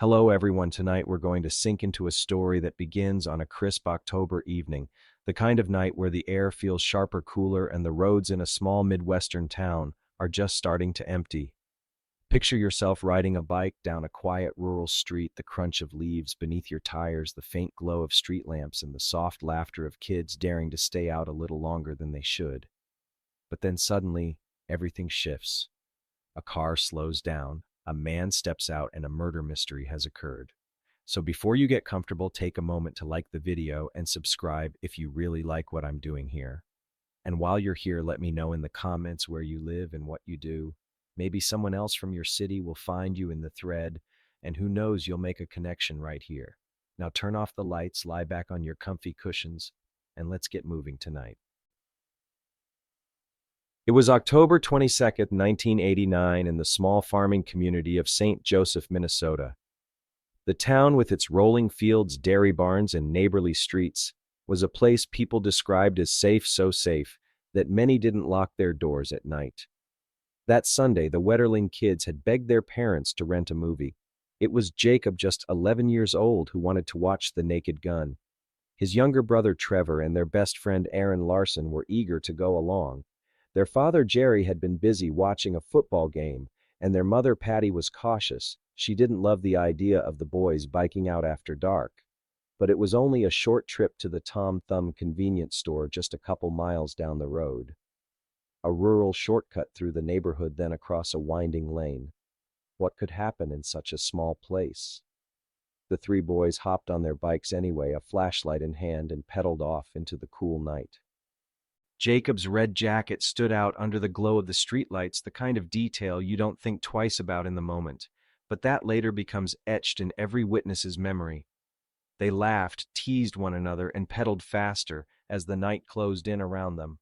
Hello, everyone. Tonight we're going to sink into a story that begins on a crisp October evening, the kind of night where the air feels sharper, cooler, and the roads in a small Midwestern town are just starting to empty. Picture yourself riding a bike down a quiet rural street, the crunch of leaves beneath your tires, the faint glow of street lamps, and the soft laughter of kids daring to stay out a little longer than they should. But then suddenly, everything shifts. A car slows down, a man steps out, and a murder mystery has occurred. So before you get comfortable, take a moment to like the video and subscribe if you really like what I'm doing here. And while you're here, let me know in the comments where you live and what you do. Maybe someone else from your city will find you in the thread, and who knows, you'll make a connection right here. Now turn off the lights, lie back on your comfy cushions, and let's get moving tonight. It was October 22nd, 1989, in the small farming community of St. Joseph, Minnesota. The town, with its rolling fields, dairy barns, and neighborly streets, was a place people described as safe, so safe that many didn't lock their doors at night. That Sunday, the Wetterling kids had begged their parents to rent a movie. It was Jacob, just 11 years old, who wanted to watch The Naked Gun. His younger brother Trevor and their best friend Aaron Larson were eager to go along. Their father Jerry had been busy watching a football game, and their mother Patty was cautious. She didn't love the idea of the boys biking out after dark. But it was only a short trip to the Tom Thumb convenience store just a couple miles down the road. A rural shortcut through the neighborhood, then across a winding lane. What could happen in such a small place? The three boys hopped on their bikes anyway, a flashlight in hand, and pedaled off into the cool night. Jacob's red jacket stood out under the glow of the streetlights, the kind of detail you don't think twice about in the moment, but that later becomes etched in every witness's memory. They laughed, teased one another, and pedaled faster as the night closed in around them.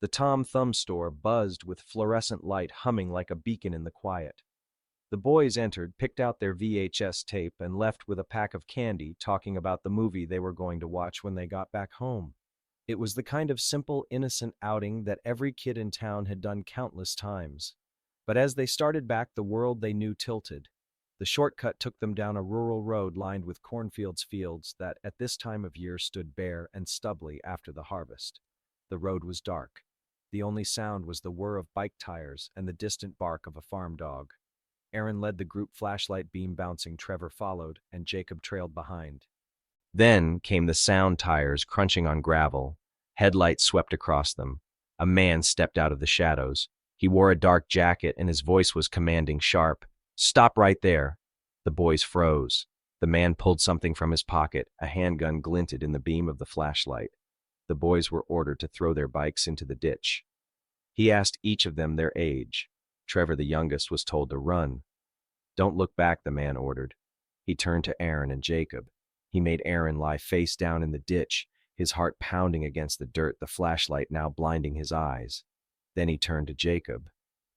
The Tom Thumb store buzzed with fluorescent light, humming like a beacon in the quiet. The boys entered, picked out their VHS tape, and left with a pack of candy, talking about the movie they were going to watch when they got back home. It was the kind of simple, innocent outing that every kid in town had done countless times. But as they started back, the world they knew tilted. The shortcut took them down a rural road lined with fields that, at this time of year, stood bare and stubbly after the harvest. The road was dark. The only sound was the whir of bike tires and the distant bark of a farm dog. Aaron led the group, flashlight beam bouncing. Trevor followed, and Jacob trailed behind. Then came the sound, tires crunching on gravel. Headlights swept across them. A man stepped out of the shadows. He wore a dark jacket, and his voice was commanding, sharp. "Stop right there." The boys froze. The man pulled something from his pocket. A handgun glinted in the beam of the flashlight. The boys were ordered to throw their bikes into the ditch. He asked each of them their age. Trevor, the youngest, was told to run. "Don't look back," the man ordered. He turned to Aaron and Jacob. He made Aaron lie face down in the ditch, his heart pounding against the dirt, the flashlight now blinding his eyes. Then he turned to Jacob.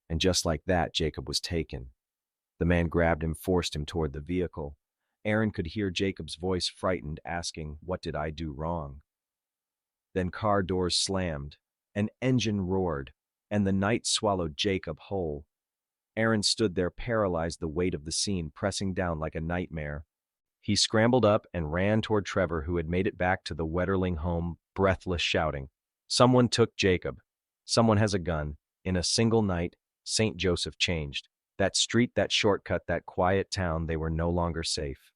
And just like that, Jacob was taken. The man grabbed him, forced him toward the vehicle. Aaron could hear Jacob's voice, frightened, asking, "What did I do wrong?" Then car doors slammed, an engine roared, and the night swallowed Jacob whole. Aaron stood there, paralyzed, the weight of the scene pressing down like a nightmare. He scrambled up and ran toward Trevor, who had made it back to the Wetterling home, breathless, shouting, "Someone took Jacob. Someone has a gun." In a single night, St. Joseph changed. That street, that shortcut, that quiet town, they were no longer safe.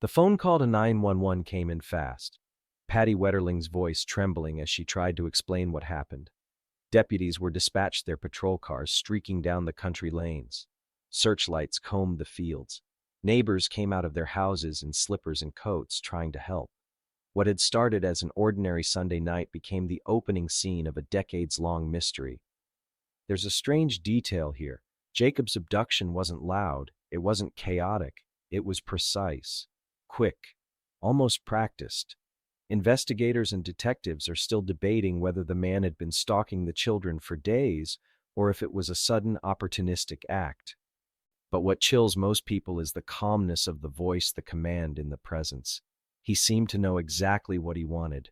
The phone call to 911 came in fast, Patty Wetterling's voice trembling as she tried to explain what happened. Deputies were dispatched, their patrol cars streaking down the country lanes. Searchlights combed the fields. Neighbors came out of their houses in slippers and coats, trying to help. What had started as an ordinary Sunday night became the opening scene of a decades-long mystery. There's a strange detail here. Jacob's abduction wasn't loud, it wasn't chaotic, it was precise, quick, almost practiced. Investigators and detectives are still debating whether the man had been stalking the children for days or if it was a sudden, opportunistic act. But what chills most people is the calmness of the voice, the command in the presence. He seemed to know exactly what he wanted.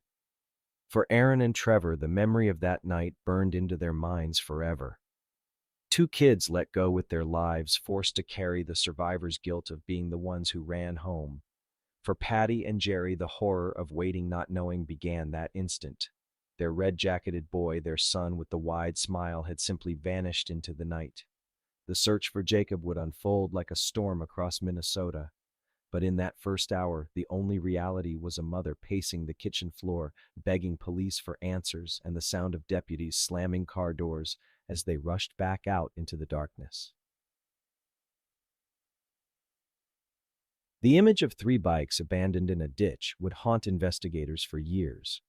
For Aaron and Trevor, the memory of that night burned into their minds forever. Two kids let go with their lives, forced to carry the survivor's guilt of being the ones who ran home. For Patty and Jerry, the horror of waiting not knowing began that instant. Their red-jacketed boy, their son with the wide smile, had simply vanished into the night. The search for Jacob would unfold like a storm across Minnesota. But in that first hour, the only reality was a mother pacing the kitchen floor, begging police for answers, and the sound of deputies slamming car doors as they rushed back out into the darkness. The image of three bikes abandoned in a ditch would haunt investigators for years.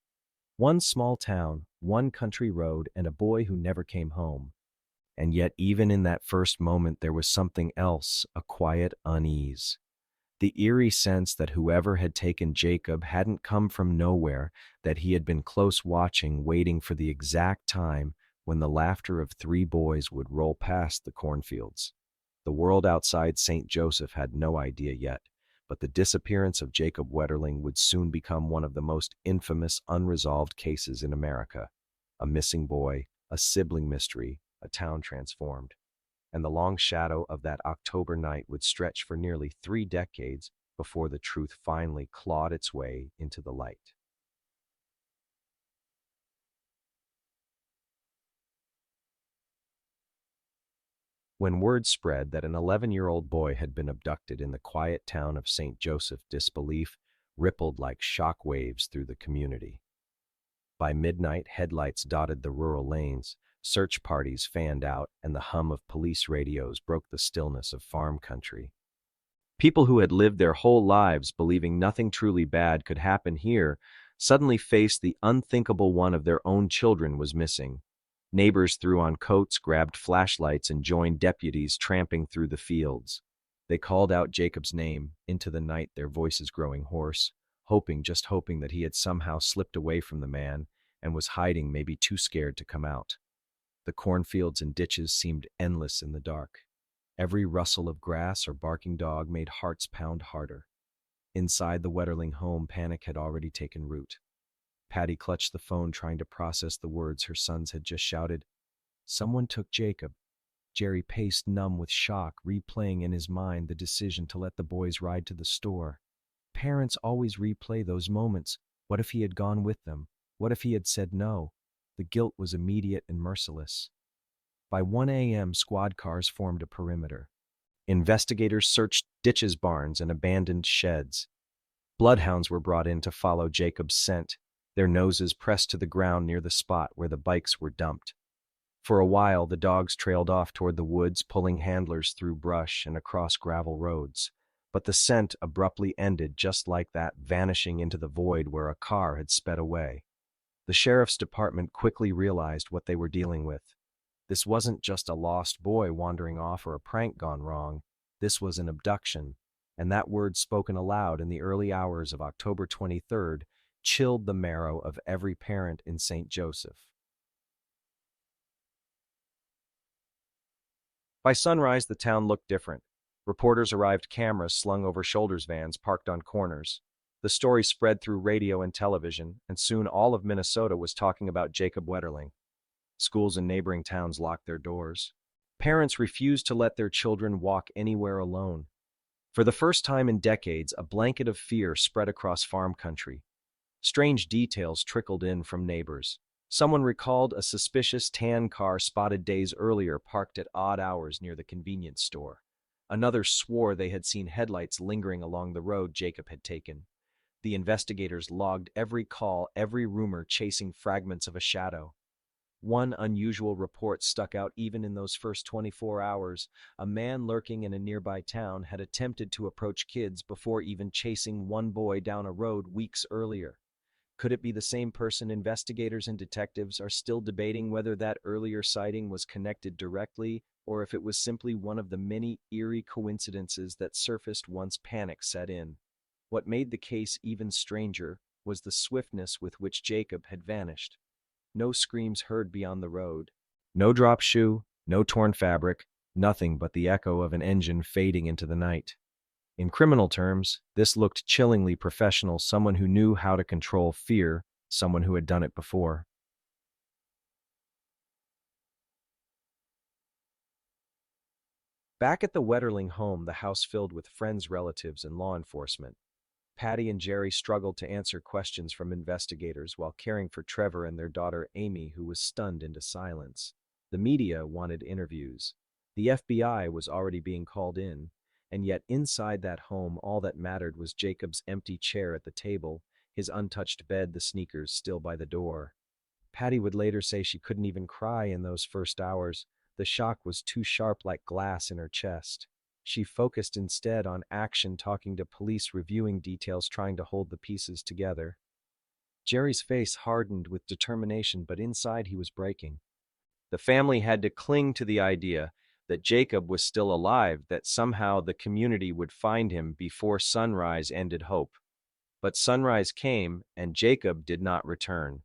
One small town, one country road, and a boy who never came home. And yet, even in that first moment, there was something else, a quiet unease. The eerie sense that whoever had taken Jacob hadn't come from nowhere, that he had been close watching, waiting for the exact time when the laughter of three boys would roll past the cornfields. The world outside St. Joseph had no idea yet, but the disappearance of Jacob Wetterling would soon become one of the most infamous unresolved cases in America. A missing boy, a sibling mystery, a town transformed. And the long shadow of that October night would stretch for nearly 3 decades before the truth finally clawed its way into the light. When word spread that an 11-year-old boy had been abducted in the quiet town of St. Joseph, disbelief rippled like shock waves through the community. By midnight, headlights dotted the rural lanes, search parties fanned out, and the hum of police radios broke the stillness of farm country. People who had lived their whole lives believing nothing truly bad could happen here suddenly faced the unthinkable: one of their own children was missing. Neighbors threw on coats, grabbed flashlights, and joined deputies tramping through the fields. They called out Jacob's name into the night, their voices growing hoarse, just hoping that he had somehow slipped away from the man and was hiding, maybe too scared to come out. The cornfields and ditches seemed endless in the dark. Every rustle of grass or barking dog made hearts pound harder. Inside the Wetterling home, panic had already taken root. Patty clutched the phone, trying to process the words her sons had just shouted. "Someone took Jacob." Jerry paced, numb with shock, replaying in his mind the decision to let the boys ride to the store. Parents always replay those moments. What if he had gone with them? What if he had said no? The guilt was immediate and merciless. By 1 a.m., squad cars formed a perimeter. Investigators searched ditches, barns, and abandoned sheds. Bloodhounds were brought in to follow Jacob's scent, their noses pressed to the ground near the spot where the bikes were dumped. For a while, the dogs trailed off toward the woods, pulling handlers through brush and across gravel roads. But the scent abruptly ended just like that, vanishing into the void where a car had sped away. The sheriff's department quickly realized what they were dealing with. This wasn't just a lost boy wandering off or a prank gone wrong. This was an abduction, and that word spoken aloud in the early hours of October 23rd chilled the marrow of every parent in St. Joseph. By sunrise, the town looked different. Reporters arrived, cameras slung over shoulders, vans parked on corners. The story spread through radio and television, and soon all of Minnesota was talking about Jacob Wetterling. Schools in neighboring towns locked their doors. Parents refused to let their children walk anywhere alone. For the first time in decades, a blanket of fear spread across farm country. Strange details trickled in from neighbors. Someone recalled a suspicious tan car spotted days earlier parked at odd hours near the convenience store. Another swore they had seen headlights lingering along the road Jacob had taken. The investigators logged every call, every rumor, chasing fragments of a shadow. One unusual report stuck out even in those first 24 hours. A man lurking in a nearby town had attempted to approach kids before even chasing one boy down a road weeks earlier. Could it be the same person? Investigators and detectives are still debating whether that earlier sighting was connected directly or if it was simply one of the many eerie coincidences that surfaced once panic set in. What made the case even stranger was the swiftness with which Jacob had vanished. No screams heard beyond the road. No dropped shoe, no torn fabric, nothing but the echo of an engine fading into the night. In criminal terms, this looked chillingly professional, someone who knew how to control fear, someone who had done it before. Back at the Wetterling home, the house filled with friends, relatives, and law enforcement. Patty and Jerry struggled to answer questions from investigators while caring for Trevor and their daughter Amy, who was stunned into silence. The media wanted interviews. The FBI was already being called in, and yet inside that home all that mattered was Jacob's empty chair at the table, his untouched bed, the sneakers still by the door. Patty would later say she couldn't even cry in those first hours. The shock was too sharp, like glass in her chest. She focused instead on action, talking to police, reviewing details, trying to hold the pieces together. Jerry's face hardened with determination, but inside he was breaking. The family had to cling to the idea that Jacob was still alive, that somehow the community would find him before sunrise ended hope. But sunrise came, and Jacob did not return.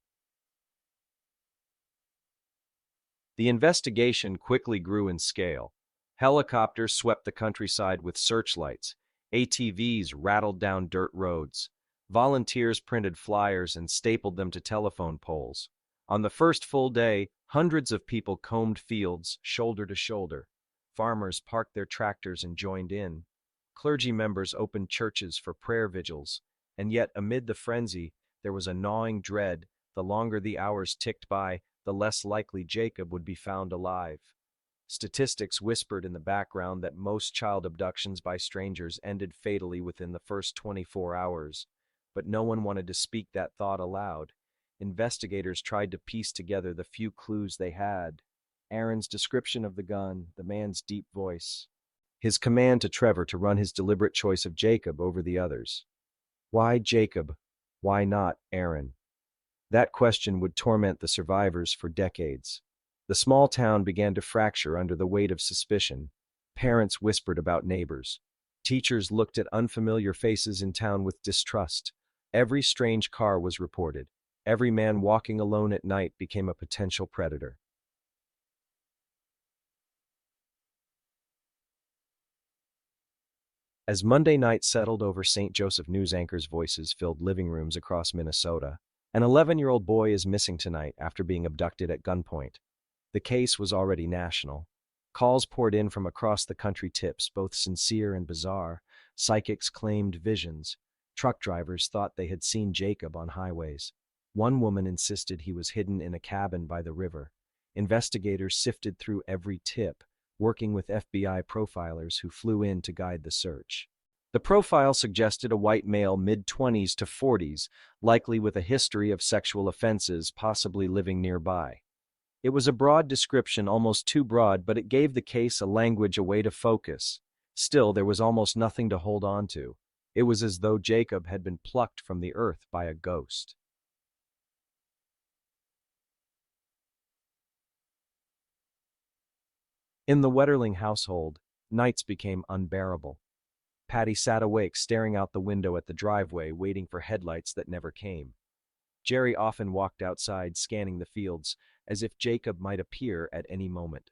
The investigation quickly grew in scale. Helicopters swept the countryside with searchlights. ATVs rattled down dirt roads. Volunteers printed flyers and stapled them to telephone poles. On the first full day, hundreds of people combed fields, shoulder to shoulder. Farmers parked their tractors and joined in. Clergy members opened churches for prayer vigils. And yet, amid the frenzy, there was a gnawing dread. The longer the hours ticked by, the less likely Jacob would be found alive. Statistics whispered in the background that most child abductions by strangers ended fatally within the first 24 hours, but no one wanted to speak that thought aloud. Investigators tried to piece together the few clues they had. Aaron's description of the gun, the man's deep voice, his command to Trevor to run his deliberate choice of Jacob over the others. Why Jacob? Why not Aaron? That question would torment the survivors for decades. The small town began to fracture under the weight of suspicion. Parents whispered about neighbors. Teachers looked at unfamiliar faces in town with distrust. Every strange car was reported. Every man walking alone at night became a potential predator. As Monday night settled over St. Joseph, news anchors' voices filled living rooms across Minnesota. An 11-year-old boy is missing tonight after being abducted at gunpoint. The case was already national. Calls poured in from across the country, tips, both sincere and bizarre. Psychics claimed visions. Truck drivers thought they had seen Jacob on highways. One woman insisted he was hidden in a cabin by the river. Investigators sifted through every tip, working with FBI profilers who flew in to guide the search. The profile suggested a white male, mid-20s to 40s, likely with a history of sexual offenses, possibly living nearby. It was a broad description, almost too broad, but it gave the case a language, a way to focus. Still, there was almost nothing to hold on to. It was as though Jacob had been plucked from the earth by a ghost. In the Wetterling household, nights became unbearable. Patty sat awake, staring out the window at the driveway, waiting for headlights that never came. Jerry often walked outside, scanning the fields, as if Jacob might appear at any moment.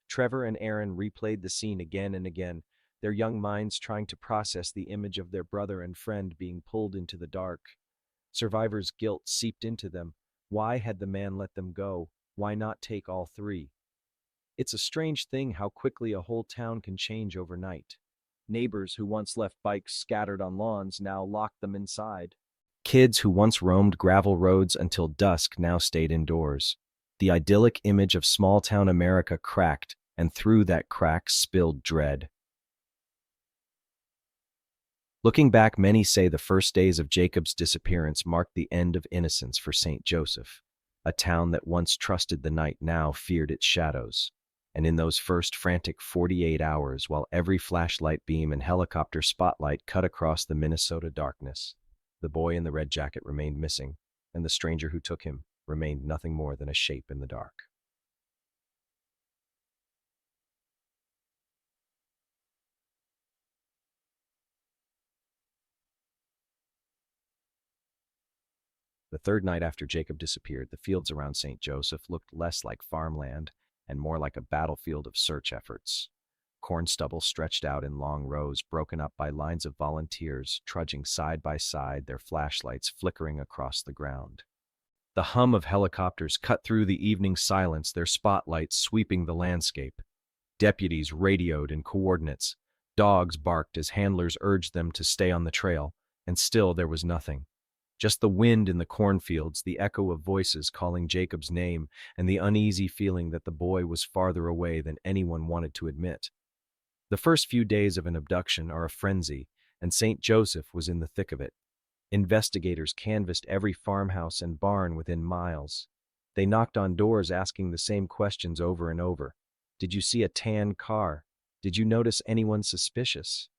Trevor and Aaron replayed the scene again and again, their young minds trying to process the image of their brother and friend being pulled into the dark. Survivors' guilt seeped into them. Why had the man let them go? Why not take all three? It's a strange thing how quickly a whole town can change overnight. Neighbors who once left bikes scattered on lawns now locked them inside. Kids who once roamed gravel roads until dusk now stayed indoors. The idyllic image of small-town America cracked, and through that crack spilled dread. Looking back, many say the first days of Jacob's disappearance marked the end of innocence for St. Joseph. A town that once trusted the night now feared its shadows. And in those first frantic 48 hours, while every flashlight beam and helicopter spotlight cut across the Minnesota darkness, the boy in the red jacket remained missing, and the stranger who took him remained nothing more than a shape in the dark. The third night after Jacob disappeared, the fields around St. Joseph looked less like farmland and more like a battlefield of search efforts. Corn stubble stretched out in long rows, broken up by lines of volunteers trudging side by side, their flashlights flickering across the ground. The hum of helicopters cut through the evening silence, their spotlights sweeping the landscape. Deputies radioed in coordinates. Dogs barked as handlers urged them to stay on the trail, and still there was nothing. Just the wind in the cornfields, the echo of voices calling Jacob's name, and the uneasy feeling that the boy was farther away than anyone wanted to admit. The first few days of an abduction are a frenzy, and St. Joseph was in the thick of it. Investigators canvassed every farmhouse and barn within miles. They knocked on doors asking the same questions over and over. Did you see a tan car? Did you notice anyone suspicious?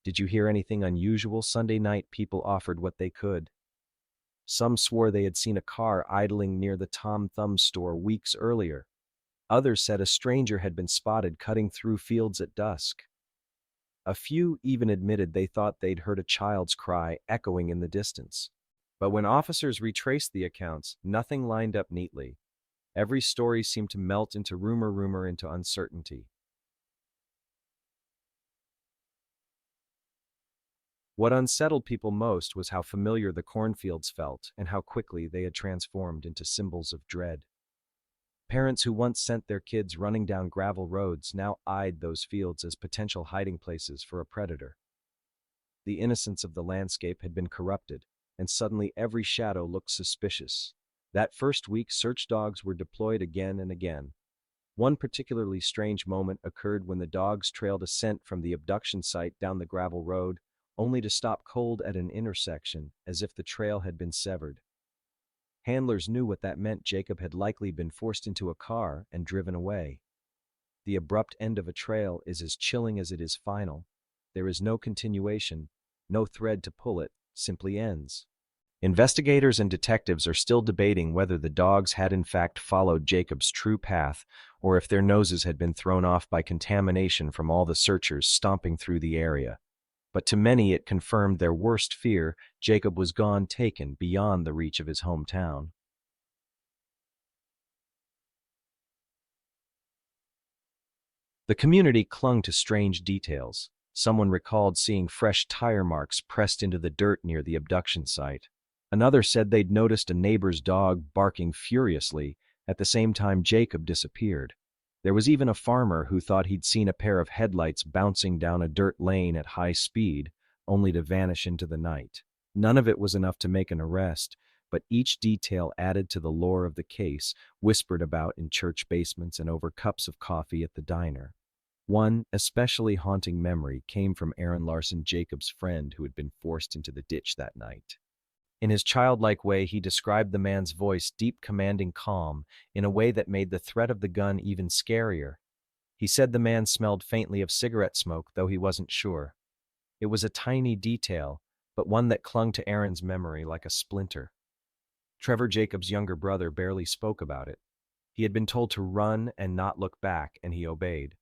Did you hear anything unusual? Sunday night, people offered what they could. Some swore they had seen a car idling near the Tom Thumb store weeks earlier. Others said a stranger had been spotted cutting through fields at dusk. A few even admitted they thought they'd heard a child's cry echoing in the distance. But when officers retraced the accounts, nothing lined up neatly. Every story seemed to melt into rumor into uncertainty. What unsettled people most was how familiar the cornfields felt and how quickly they had transformed into symbols of dread. Parents who once sent their kids running down gravel roads now eyed those fields as potential hiding places for a predator. The innocence of the landscape had been corrupted, and suddenly every shadow looked suspicious. That first week, search dogs were deployed again and again. One particularly strange moment occurred when the dogs trailed a scent from the abduction site down the gravel road, only to stop cold at an intersection, as if the trail had been severed. Handlers knew what that meant. Jacob had likely been forced into a car and driven away. The abrupt end of a trail is as chilling as it is final. There is no continuation, no thread to pull, it simply ends. Investigators and detectives are still debating whether the dogs had in fact followed Jacob's true path, or if their noses had been thrown off by contamination from all the searchers stomping through the area. But to many it confirmed their worst fear: Jacob was gone, taken beyond the reach of his hometown. The community clung to strange details. Someone recalled seeing fresh tire marks pressed into the dirt near the abduction site. Another said they'd noticed a neighbor's dog barking furiously at the same time Jacob disappeared. There was even a farmer who thought he'd seen a pair of headlights bouncing down a dirt lane at high speed, only to vanish into the night. None of it was enough to make an arrest, but each detail added to the lore of the case, whispered about in church basements and over cups of coffee at the diner. One especially haunting memory came from Aaron Larson, Jacob's friend who had been forced into the ditch that night. In his childlike way, he described the man's voice, deep, commanding calm, in a way that made the threat of the gun even scarier. He said the man smelled faintly of cigarette smoke, though he wasn't sure. It was a tiny detail, but one that clung to Aaron's memory like a splinter. Trevor, Jacob's younger brother, barely spoke about it. He had been told to run and not look back, and he obeyed.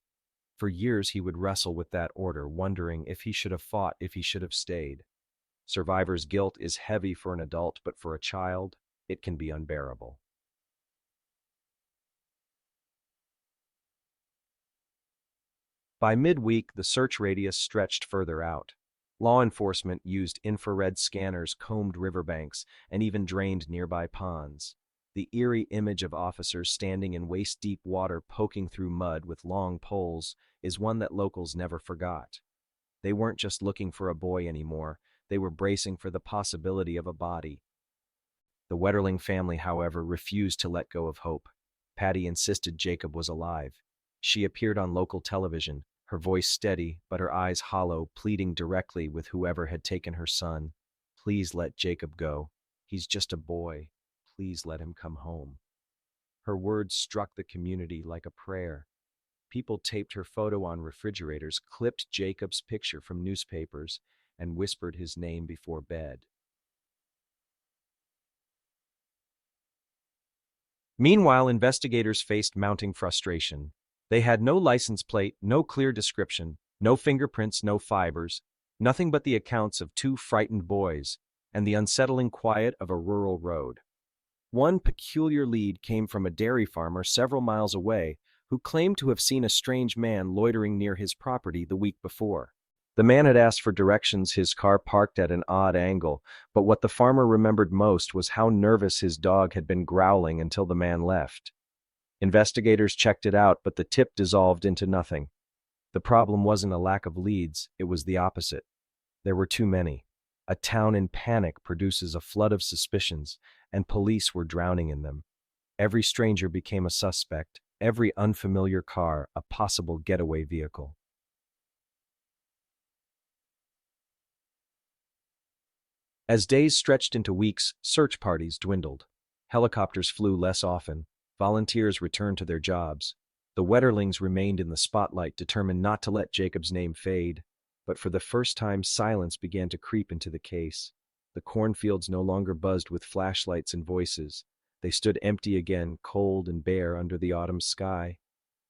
For years he would wrestle with that order, wondering if he should have fought, if he should have stayed. Survivor's guilt is heavy for an adult, but for a child, it can be unbearable. By midweek, the search radius stretched further out. Law enforcement used infrared scanners, combed riverbanks, and even drained nearby ponds. The eerie image of officers standing in waist-deep water poking through mud with long poles is one that locals never forgot. They weren't just looking for a boy anymore. They were bracing for the possibility of a body. The Wetterling family, however, refused to let go of hope. Patty insisted Jacob was alive. She appeared on local television, her voice steady, but her eyes hollow, pleading directly with whoever had taken her son. Please let Jacob go. He's just a boy. Please let him come home. Her words struck the community like a prayer. People taped her photo on refrigerators, clipped Jacob's picture from newspapers, and whispered his name before bed. Meanwhile, investigators faced mounting frustration. They had no license plate, no clear description, no fingerprints, no fibers, nothing but the accounts of two frightened boys and the unsettling quiet of a rural road. One peculiar lead came from a dairy farmer several miles away who claimed to have seen a strange man loitering near his property the week before. The man had asked for directions, his car parked at an odd angle, but what the farmer remembered most was how nervous his dog had been growling until the man left. Investigators checked it out, but the tip dissolved into nothing. The problem wasn't a lack of leads, it was the opposite. There were too many. A town in panic produces a flood of suspicions, and police were drowning in them. Every stranger became a suspect, every unfamiliar car a possible getaway vehicle. As days stretched into weeks, search parties dwindled. Helicopters flew less often. Volunteers returned to their jobs. The Wetterlings remained in the spotlight, determined not to let Jacob's name fade. But for the first time, silence began to creep into the case. The cornfields no longer buzzed with flashlights and voices. They stood empty again, cold and bare under the autumn sky.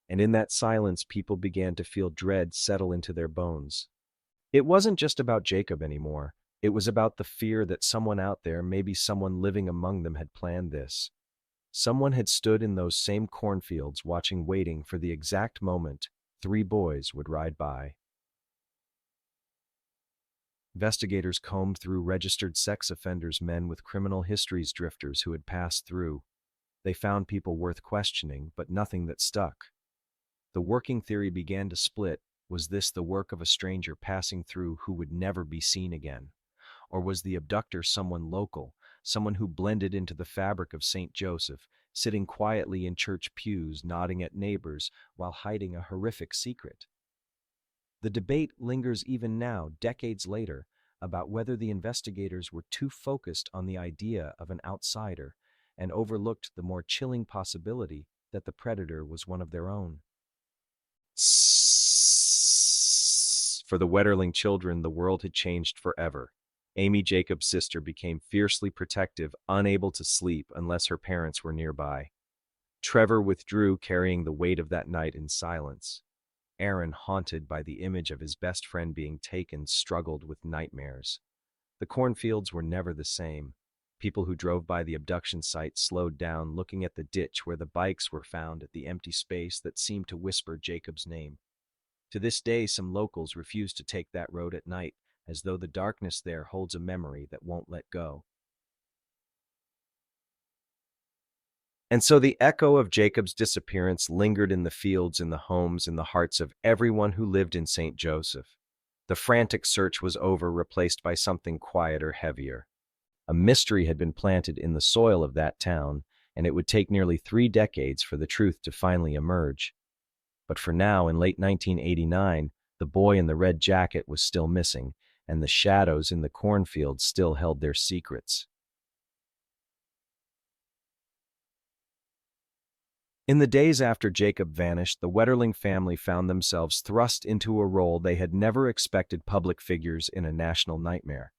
And in that silence, people began to feel dread settle into their bones. It wasn't just about Jacob anymore. It was about the fear that someone out there, maybe someone living among them, had planned this. Someone had stood in those same cornfields watching, waiting for the exact moment 3 boys would ride by. Investigators combed through registered sex offenders, men with criminal histories, drifters who had passed through. They found people worth questioning, but nothing that stuck. The working theory began to split. Was this the work of a stranger passing through who would never be seen again? Or was the abductor someone local, someone who blended into the fabric of St. Joseph, sitting quietly in church pews, nodding at neighbors while hiding a horrific secret? The debate lingers even now, decades later, about whether the investigators were too focused on the idea of an outsider and overlooked the more chilling possibility that the predator was one of their own. For the Wetterling children, the world had changed forever. Amy, Jacob's sister, became fiercely protective, unable to sleep unless her parents were nearby. Trevor withdrew, carrying the weight of that night in silence. Aaron, haunted by the image of his best friend being taken, struggled with nightmares. The cornfields were never the same. People who drove by the abduction site slowed down, looking at the ditch where the bikes were found, at the empty space that seemed to whisper Jacob's name. To this day, some locals refuse to take that road at night, as though the darkness there holds a memory that won't let go. And so the echo of Jacob's disappearance lingered in the fields, in the homes, in the hearts of everyone who lived in St. Joseph. The frantic search was over, replaced by something quieter, heavier. A mystery had been planted in the soil of that town, and it would take nearly 3 decades for the truth to finally emerge. But for now, in late 1989, the boy in the red jacket was still missing, and the shadows in the cornfields still held their secrets. In the days after Jacob vanished, the Wetterling family found themselves thrust into a role they had never expected: public figures in a national nightmare.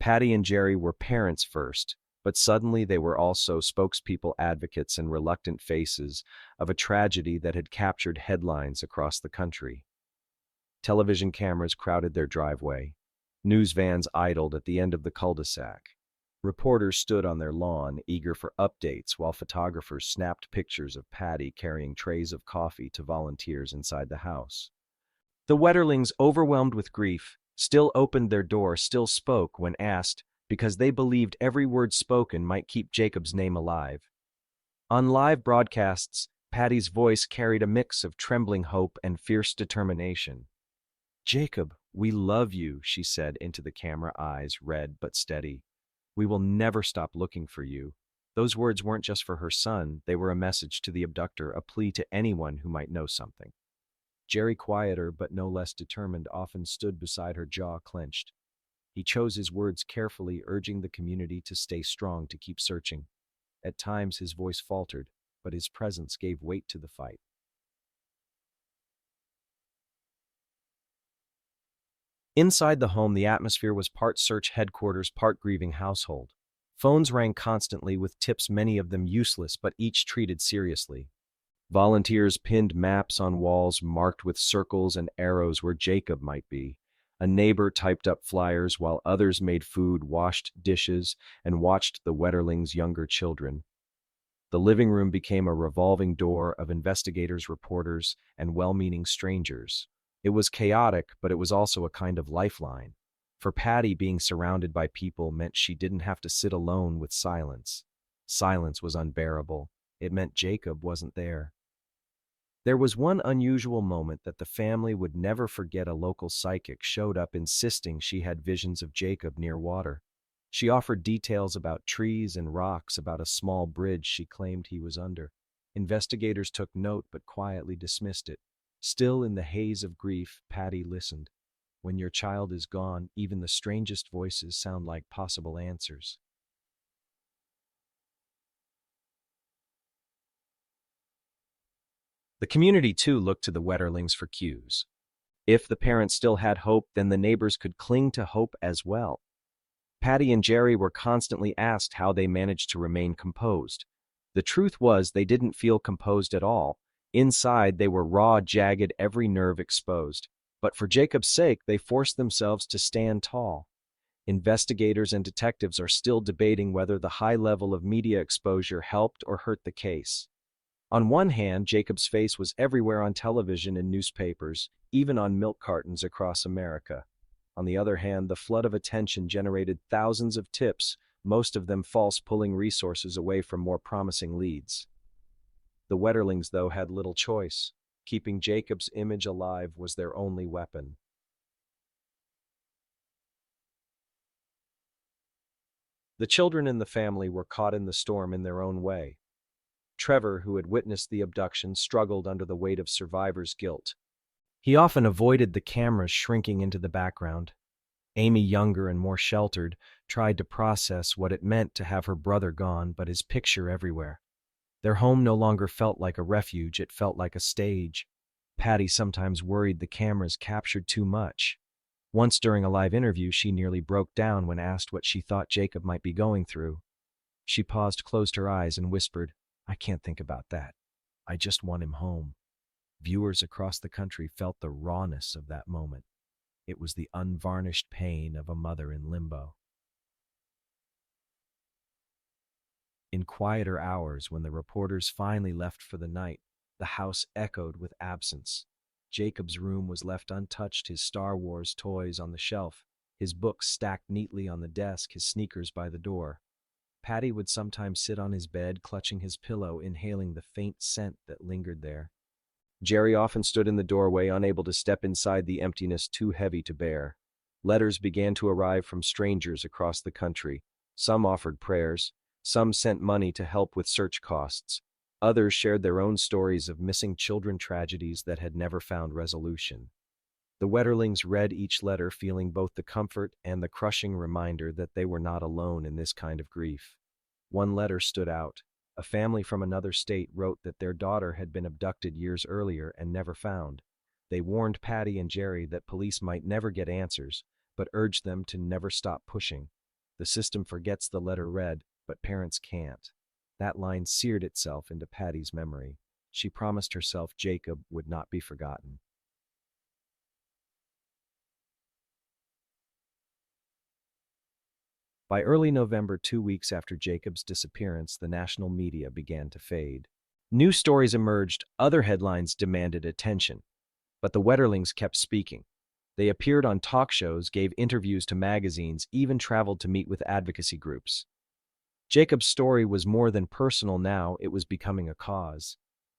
Patty and Jerry were parents first, but suddenly they were also spokespeople, advocates, and reluctant faces of a tragedy that had captured headlines across the country. Television cameras crowded their driveway. News vans idled at the end of the cul-de-sac. Reporters stood on their lawn, eager for updates, while photographers snapped pictures of Patty carrying trays of coffee to volunteers inside the house. The Wetterlings, overwhelmed with grief, still opened their door, still spoke when asked, because they believed every word spoken might keep Jacob's name alive. On live broadcasts, Patty's voice carried a mix of trembling hope and fierce determination. "Jacob, we love you," she said into the camera, eyes red but steady. "We will never stop looking for you." Those words weren't just for her son, they were a message to the abductor, a plea to anyone who might know something. Jerry, quieter but no less determined, often stood beside her, jaw clenched. He chose his words carefully, urging the community to stay strong, to keep searching. At times his voice faltered, but his presence gave weight to the fight. Inside the home, the atmosphere was part search headquarters, part grieving household. Phones rang constantly with tips, many of them useless, but each treated seriously. Volunteers pinned maps on walls marked with circles and arrows where Jacob might be. A neighbor typed up flyers while others made food, washed dishes, and watched the Wetterlings' younger children. The living room became a revolving door of investigators, reporters, and well-meaning strangers. It was chaotic, but it was also a kind of lifeline. For Patty, being surrounded by people meant she didn't have to sit alone with silence. Silence was unbearable. It meant Jacob wasn't there. There was one unusual moment that the family would never forget. A local psychic showed up insisting she had visions of Jacob near water. She offered details about trees and rocks, about a small bridge she claimed he was under. Investigators took note but quietly dismissed it. Still in the haze of grief, Patty listened. When your child is gone, even the strangest voices sound like possible answers. The community too looked to the Wetterlings for cues. If the parents still had hope, then the neighbors could cling to hope as well. Patty and Jerry were constantly asked how they managed to remain composed. The truth was they didn't feel composed at all. Inside, they were raw, jagged, every nerve exposed. But for Jacob's sake, they forced themselves to stand tall. Investigators and detectives are still debating whether the high level of media exposure helped or hurt the case. On one hand, Jacob's face was everywhere on television and newspapers, even on milk cartons across America. On the other hand, the flood of attention generated thousands of tips, most of them false, pulling resources away from more promising leads. The Wetterlings, though, had little choice. Keeping Jacob's image alive was their only weapon. The children in the family were caught in the storm in their own way. Trevor, who had witnessed the abduction, struggled under the weight of survivor's guilt. He often avoided the cameras, shrinking into the background. Amy, younger and more sheltered, tried to process what it meant to have her brother gone, but his picture everywhere. Their home no longer felt like a refuge, it felt like a stage. Patty sometimes worried the cameras captured too much. Once during a live interview, she nearly broke down when asked what she thought Jacob might be going through. She paused, closed her eyes, and whispered, "I can't think about that. I just want him home." Viewers across the country felt the rawness of that moment. It was the unvarnished pain of a mother in limbo. In quieter hours, when the reporters finally left for the night, the house echoed with absence. Jacob's room was left untouched, his Star Wars toys on the shelf, his books stacked neatly on the desk, his sneakers by the door. Patty would sometimes sit on his bed, clutching his pillow, inhaling the faint scent that lingered there. Jerry often stood in the doorway, unable to step inside the emptiness too heavy to bear. Letters began to arrive from strangers across the country. Some offered prayers, some sent money to help with search costs. Others shared their own stories of missing children, tragedies that had never found resolution. The Wetterlings read each letter, feeling both the comfort and the crushing reminder that they were not alone in this kind of grief. One letter stood out. A family from another state wrote that their daughter had been abducted years earlier and never found. They warned Patty and Jerry that police might never get answers, but urged them to never stop pushing. The system forgets, the letter read, but parents can't. That line seared itself into Patty's memory. She promised herself Jacob would not be forgotten. By early November, 2 weeks after Jacob's disappearance, the national media began to fade. New stories emerged, other headlines demanded attention. But the Wetterlings kept speaking. They appeared on talk shows, gave interviews to magazines, even traveled to meet with advocacy groups. Jacob's story was more than personal now, it was becoming a cause.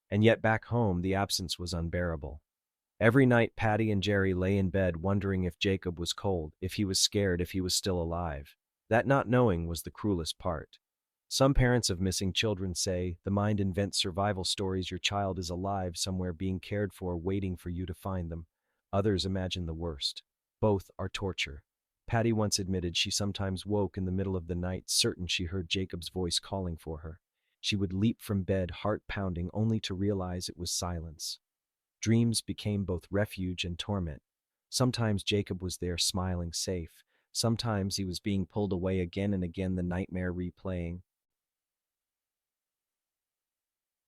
And yet back home, the absence was unbearable. Every night, Patty and Jerry lay in bed wondering if Jacob was cold, if he was scared, if he was still alive. That not knowing was the cruelest part. Some parents of missing children say, the mind invents survival stories, your child is alive somewhere being cared for, waiting for you to find them. Others imagine the worst. Both are torture. Patty once admitted she sometimes woke in the middle of the night, certain she heard Jacob's voice calling for her. She would leap from bed, heart pounding, only to realize it was silence. Dreams became both refuge and torment. Sometimes Jacob was there, smiling, safe. Sometimes he was being pulled away, again and again, the nightmare replaying.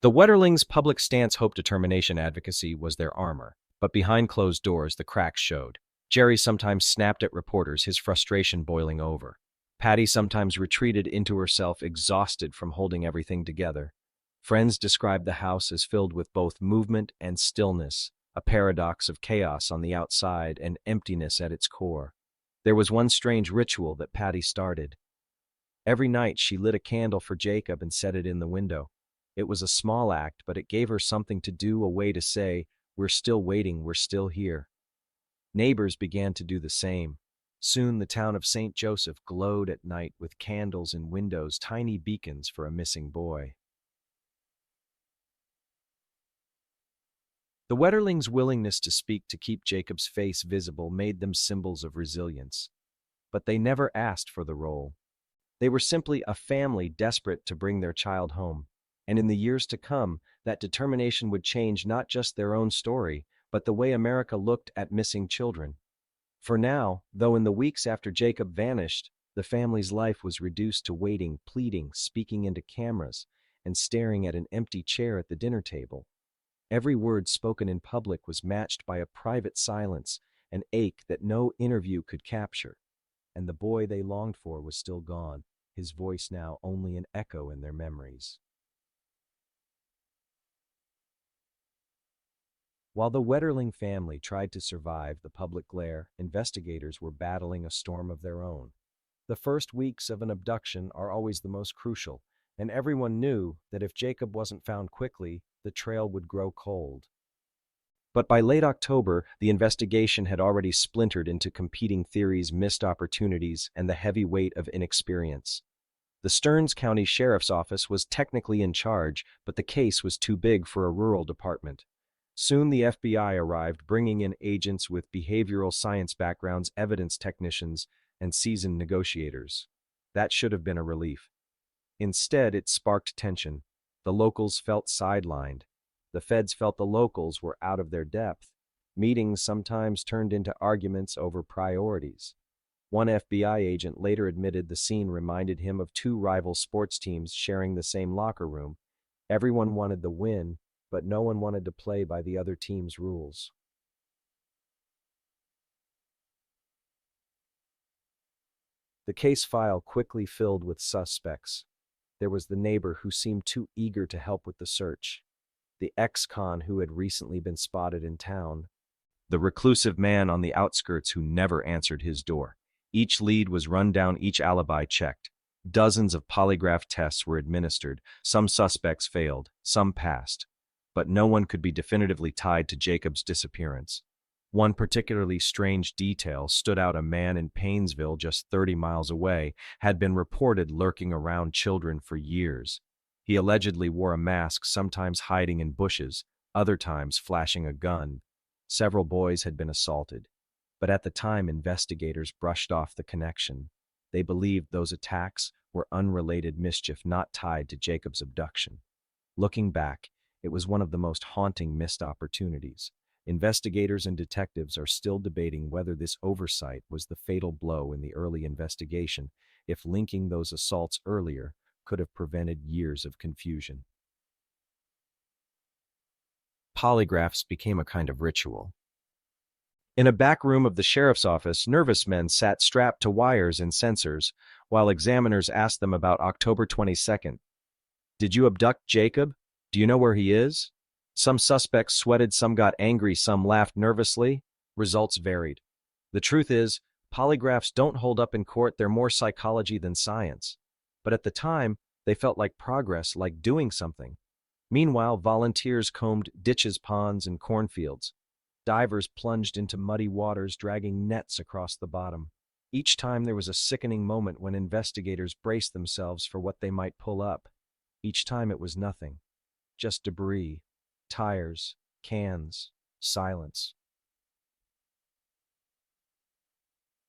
The Wetterlings' public stance, hope, determination, advocacy was their armor, but behind closed doors the cracks showed. Jerry sometimes snapped at reporters, his frustration boiling over. Patty sometimes retreated into herself, exhausted from holding everything together. Friends described the house as filled with both movement and stillness, a paradox of chaos on the outside and emptiness at its core. There was one strange ritual that Patty started. Every night she lit a candle for Jacob and set it in the window. It was a small act, but it gave her something to do, a way to say, "We're still waiting, we're still here." Neighbors began to do the same. Soon the town of St. Joseph glowed at night with candles in windows, tiny beacons for a missing boy. The Wetterlings' willingness to speak to keep Jacob's face visible made them symbols of resilience. But they never asked for the role. They were simply a family desperate to bring their child home. And in the years to come, that determination would change not just their own story, but the way America looked at missing children. For now, though in the weeks after Jacob vanished, the family's life was reduced to waiting, pleading, speaking into cameras, and staring at an empty chair at the dinner table. Every word spoken in public was matched by a private silence, an ache that no interview could capture. And the boy they longed for was still gone, his voice now only an echo in their memories. While the Wetterling family tried to survive the public glare, investigators were battling a storm of their own. The first weeks of an abduction are always the most crucial, and everyone knew that if Jacob wasn't found quickly, the trail would grow cold. But by late October, the investigation had already splintered into competing theories, missed opportunities, and the heavy weight of inexperience. The Stearns County Sheriff's Office was technically in charge, but the case was too big for a rural department. Soon the FBI arrived, bringing in agents with behavioral science backgrounds, evidence technicians, and seasoned negotiators. That should have been a relief. Instead, it sparked tension. The locals felt sidelined. The feds felt the locals were out of their depth. Meetings sometimes turned into arguments over priorities. One FBI agent later admitted the scene reminded him of two rival sports teams sharing the same locker room. Everyone wanted the win, but no one wanted to play by the other team's rules. The case file quickly filled with suspects. There was the neighbor who seemed too eager to help with the search, the ex-con who had recently been spotted in town, the reclusive man on the outskirts who never answered his door. Each lead was run down, each alibi checked. Dozens of polygraph tests were administered. Some suspects failed, some passed. But no one could be definitively tied to Jacob's disappearance. One particularly strange detail stood out. A man in Painesville, just 30 miles away, had been reported lurking around children for years. He allegedly wore a mask, sometimes hiding in bushes, other times flashing a gun. Several boys had been assaulted. But at the time, investigators brushed off the connection. They believed those attacks were unrelated mischief not tied to Jacob's abduction. Looking back, it was one of the most haunting missed opportunities. Investigators and detectives are still debating whether this oversight was the fatal blow in the early investigation, if linking those assaults earlier could have prevented years of confusion. Polygraphs became a kind of ritual. In a back room of the sheriff's office, nervous men sat strapped to wires and sensors, while examiners asked them about October 22nd. "Did you abduct Jacob? Do you know where he is?" Some suspects sweated, some got angry, some laughed nervously. Results varied. The truth is, polygraphs don't hold up in court. They're more psychology than science. But at the time, they felt like progress, like doing something. Meanwhile, volunteers combed ditches, ponds, and cornfields. Divers plunged into muddy waters, dragging nets across the bottom. Each time there was a sickening moment when investigators braced themselves for what they might pull up. Each time it was nothing. Just debris, tires, cans, silence.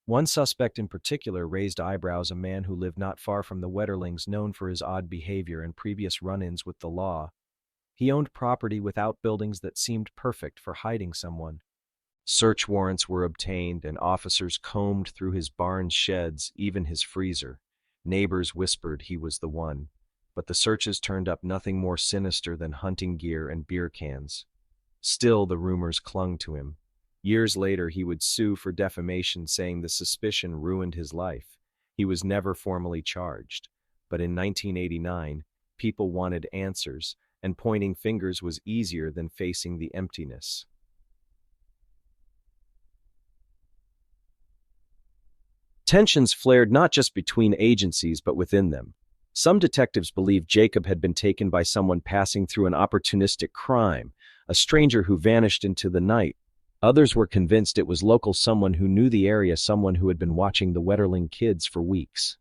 One suspect in particular raised eyebrows, a man who lived not far from the Wetterlings, known for his odd behavior and previous run-ins with the law. He owned property with outbuildings that seemed perfect for hiding someone. Search warrants were obtained, and officers combed through his barn's sheds, even his freezer. Neighbors whispered he was the one, but the searches turned up nothing more sinister than hunting gear and beer cans. Still, the rumors clung to him. Years later, he would sue for defamation, saying the suspicion ruined his life. He was never formally charged. But in 1989, people wanted answers, and pointing fingers was easier than facing the emptiness. Tensions flared not just between agencies but within them. Some detectives believed Jacob had been taken by someone passing through an opportunistic crime, a stranger who vanished into the night. Others were convinced it was local someone who knew the area, someone who had been watching the Wetterling kids for weeks.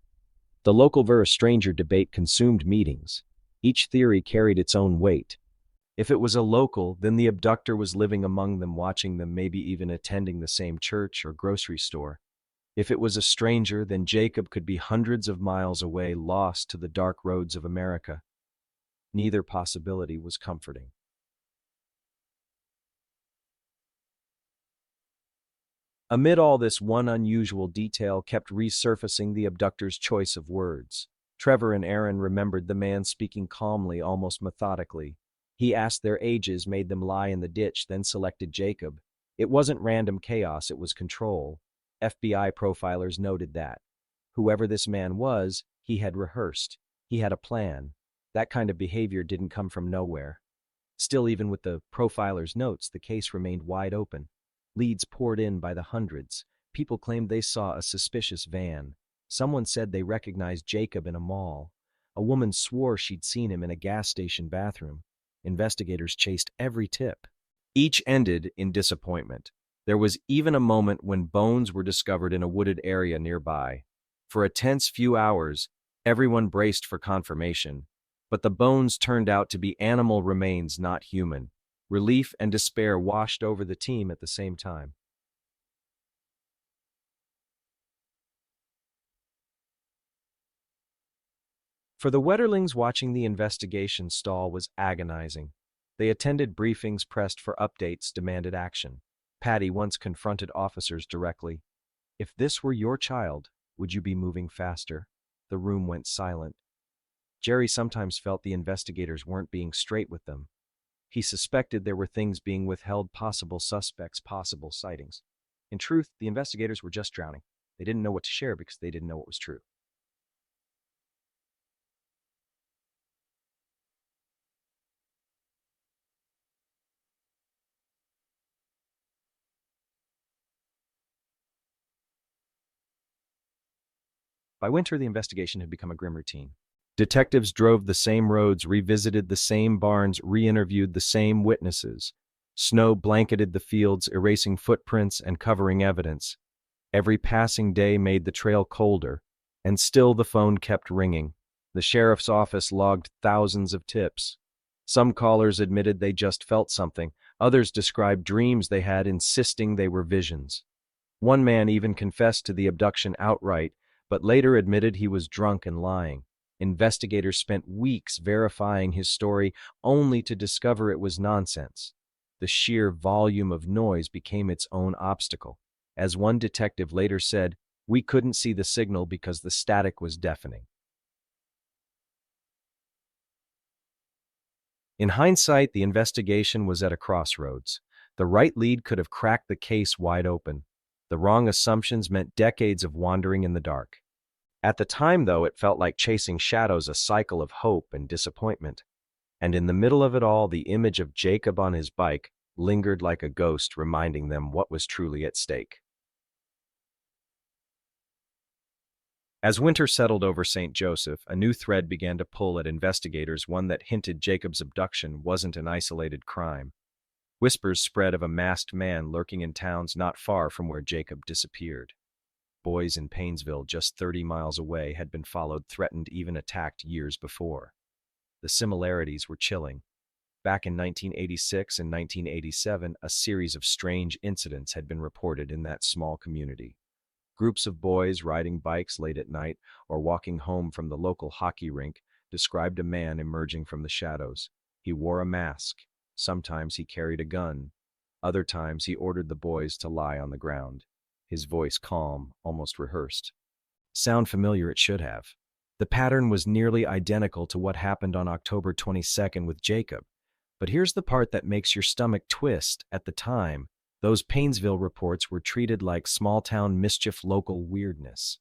The local versus stranger debate consumed meetings. Each theory carried its own weight. If it was a local, then the abductor was living among them, watching them, maybe even attending the same church or grocery store. If it was a stranger, then Jacob could be hundreds of miles away, lost to the dark roads of America. Neither possibility was comforting. Amid all this, one unusual detail kept resurfacing: the abductor's choice of words. Trevor and Aaron remembered the man speaking calmly, almost methodically. He asked their ages, made them lie in the ditch, then selected Jacob. It wasn't random chaos, it was control. FBI profilers noted that. Whoever this man was, he had rehearsed. He had a plan. That kind of behavior didn't come from nowhere. Still, even with the profiler's notes, the case remained wide open. Leads poured in by the hundreds. People claimed they saw a suspicious van. Someone said they recognized Jacob in a mall. A woman swore she'd seen him in a gas station bathroom. Investigators chased every tip. Each ended in disappointment. There was even a moment when bones were discovered in a wooded area nearby. For a tense few hours, everyone braced for confirmation. But the bones turned out to be animal remains, not human. Relief and despair washed over the team at the same time. For the Wetterlings, watching the investigation stall was agonizing. They attended briefings, pressed for updates, demanded action. Patty once confronted officers directly. "If this were your child, would you be moving faster?" The room went silent. Jerry sometimes felt the investigators weren't being straight with them. He suspected there were things being withheld, possible suspects, possible sightings. In truth, the investigators were just drowning. They didn't know what to share because they didn't know what was true. By winter, the investigation had become a grim routine. Detectives drove the same roads, revisited the same barns, re-interviewed the same witnesses. Snow blanketed the fields, erasing footprints and covering evidence. Every passing day made the trail colder, and still the phone kept ringing. The sheriff's office logged thousands of tips. Some callers admitted they just felt something. Others described dreams they had, insisting they were visions. One man even confessed to the abduction outright, but later admitted he was drunk and lying. Investigators spent weeks verifying his story, only to discover it was nonsense. The sheer volume of noise became its own obstacle. As one detective later said, "We couldn't see the signal because the static was deafening." In hindsight, the investigation was at a crossroads. The right lead could have cracked the case wide open. The wrong assumptions meant decades of wandering in the dark. At the time, though, it felt like chasing shadows, a cycle of hope and disappointment. And in the middle of it all, the image of Jacob on his bike lingered like a ghost, reminding them what was truly at stake. As winter settled over St. Joseph, a new thread began to pull at investigators, one that hinted Jacob's abduction wasn't an isolated crime. Whispers spread of a masked man lurking in towns not far from where Jacob disappeared. Boys in Painesville, just 30 miles away, had been followed, threatened, even attacked years before. The similarities were chilling. Back in 1986 and 1987, a series of strange incidents had been reported in that small community. Groups of boys riding bikes late at night or walking home from the local hockey rink described a man emerging from the shadows. He wore a mask. Sometimes he carried a gun. Other times he ordered the boys to lie on the ground. His voice calm, almost rehearsed. Sound familiar? It should have. The pattern was nearly identical to what happened on October 22nd with Jacob. But here's the part that makes your stomach twist. At the time, those Painesville reports were treated like small-town mischief, local weirdness.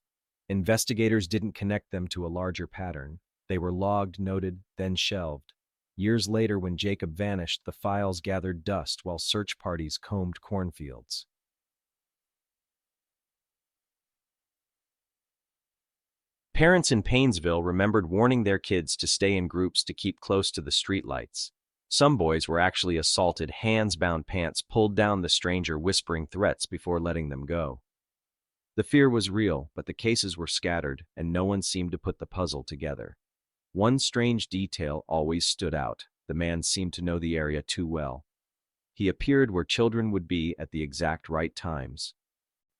Investigators didn't connect them to a larger pattern. They were logged, noted, then shelved. Years later, when Jacob vanished, the files gathered dust while search parties combed cornfields. Parents in Painesville remembered warning their kids to stay in groups to keep close to the streetlights. Some boys were actually assaulted, hands-bound, pants pulled down, the stranger whispering threats before letting them go. The fear was real, but the cases were scattered, and no one seemed to put the puzzle together. One strange detail always stood out. The man seemed to know the area too well. He appeared where children would be at the exact right times.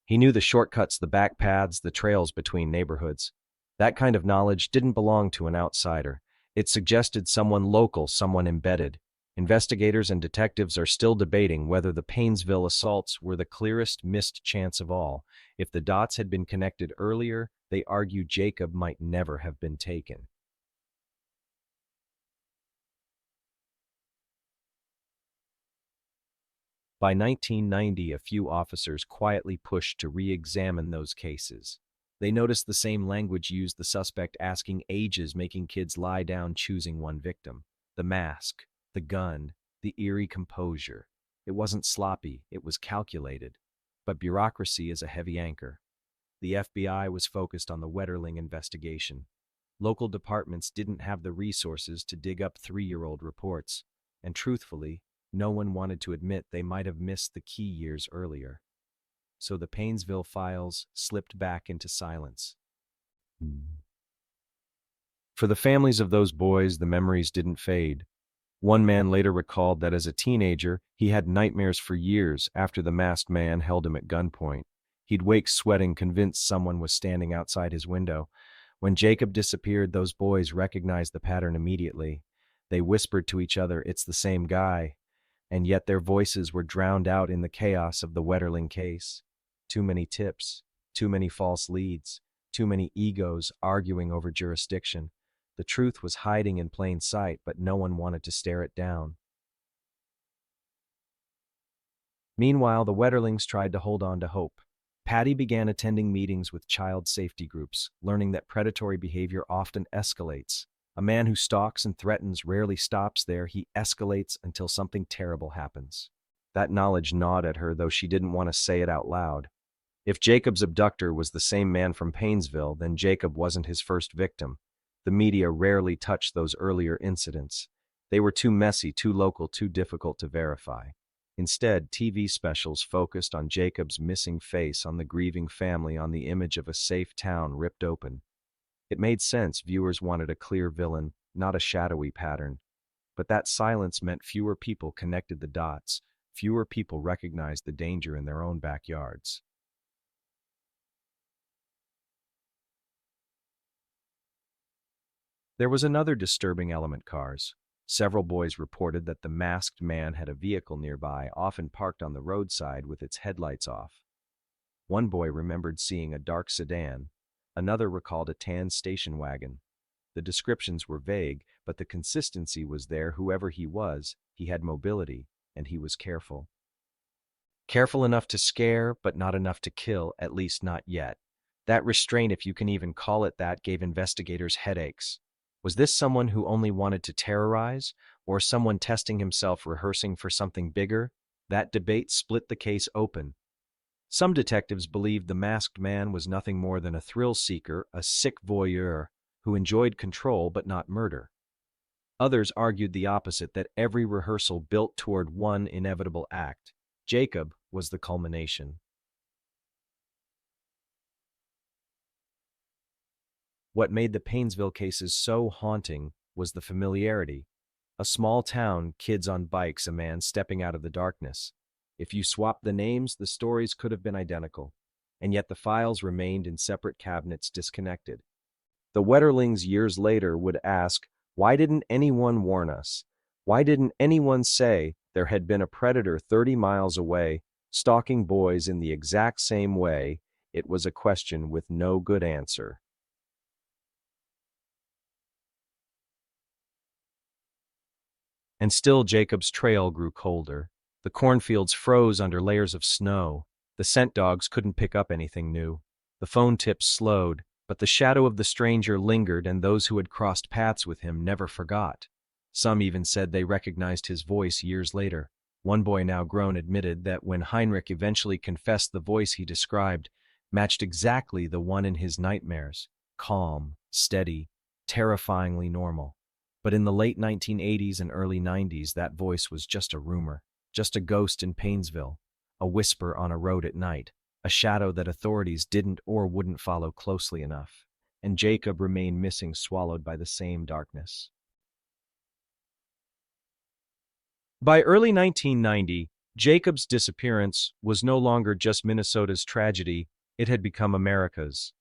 He knew the shortcuts, the back paths, the trails between neighborhoods. That kind of knowledge didn't belong to an outsider. It suggested someone local, someone embedded. Investigators and detectives are still debating whether the Painesville assaults were the clearest missed chance of all. If the dots had been connected earlier, they argue Jacob might never have been taken. By 1990, a few officers quietly pushed to re-examine those cases. They noticed the same language used, the suspect asking ages, making kids lie down, choosing one victim. The mask, the gun, the eerie composure. It wasn't sloppy, it was calculated. But bureaucracy is a heavy anchor. The FBI was focused on the Wetterling investigation. Local departments didn't have the resources to dig up 3-year-old reports, and truthfully, no one wanted to admit they might have missed the key years earlier. So the Painesville files slipped back into silence. For the families of those boys, the memories didn't fade. One man later recalled that as a teenager, he had nightmares for years after the masked man held him at gunpoint. He'd wake sweating, convinced someone was standing outside his window. When Jacob disappeared, those boys recognized the pattern immediately. They whispered to each other, "It's the same guy." And yet their voices were drowned out in the chaos of the Wetterling case. Too many tips, too many false leads, too many egos arguing over jurisdiction. The truth was hiding in plain sight, but no one wanted to stare it down. Meanwhile, the Wetterlings tried to hold on to hope. Patty began attending meetings with child safety groups, learning that predatory behavior often escalates. A man who stalks and threatens rarely stops there. He escalates until something terrible happens. That knowledge gnawed at her, though she didn't want to say it out loud. If Jacob's abductor was the same man from Painesville, then Jacob wasn't his first victim. The media rarely touched those earlier incidents. They were too messy, too local, too difficult to verify. Instead, TV specials focused on Jacob's missing face, on the grieving family, on the image of a safe town ripped open. It made sense. Viewers wanted a clear villain, not a shadowy pattern. But that silence meant fewer people connected the dots. Fewer people recognized the danger in their own backyards. There was another disturbing element: cars. Several boys reported that the masked man had a vehicle nearby, often parked on the roadside with its headlights off. One boy remembered seeing a dark sedan. Another recalled a tan station wagon. The descriptions were vague, but the consistency was there. Whoever he was, he had mobility, and he was careful. Careful enough to scare, but not enough to kill, at least not yet. That restraint, if you can even call it that, gave investigators headaches. Was this someone who only wanted to terrorize, or someone testing himself, rehearsing for something bigger? That debate split the case open. Some detectives believed the masked man was nothing more than a thrill-seeker, a sick voyeur, who enjoyed control but not murder. Others argued the opposite, that every rehearsal built toward one inevitable act. Jacob was the culmination. What made the Painesville cases so haunting was the familiarity. A small town, kids on bikes, a man stepping out of the darkness. If you swapped the names, the stories could have been identical, and yet the files remained in separate cabinets, disconnected. The Wetterlings years later would ask, why didn't anyone warn us? Why didn't anyone say there had been a predator 30 miles away, stalking boys in the exact same way? It was a question with no good answer. And still Jacob's trail grew colder. The cornfields froze under layers of snow. The scent dogs couldn't pick up anything new. The phone tips slowed, but the shadow of the stranger lingered, and those who had crossed paths with him never forgot. Some even said they recognized his voice years later. One boy, now grown, admitted that when Heinrich eventually confessed, the voice he described matched exactly the one in his nightmares. calm, steady, terrifyingly normal. But in the late 1980s and early 90s, that voice was just a rumor, just a ghost in Painesville, a whisper on a road at night, a shadow that authorities didn't or wouldn't follow closely enough. And Jacob remained missing, swallowed by the same darkness. By early 1990, Jacob's disappearance was no longer just Minnesota's tragedy, it had become America's.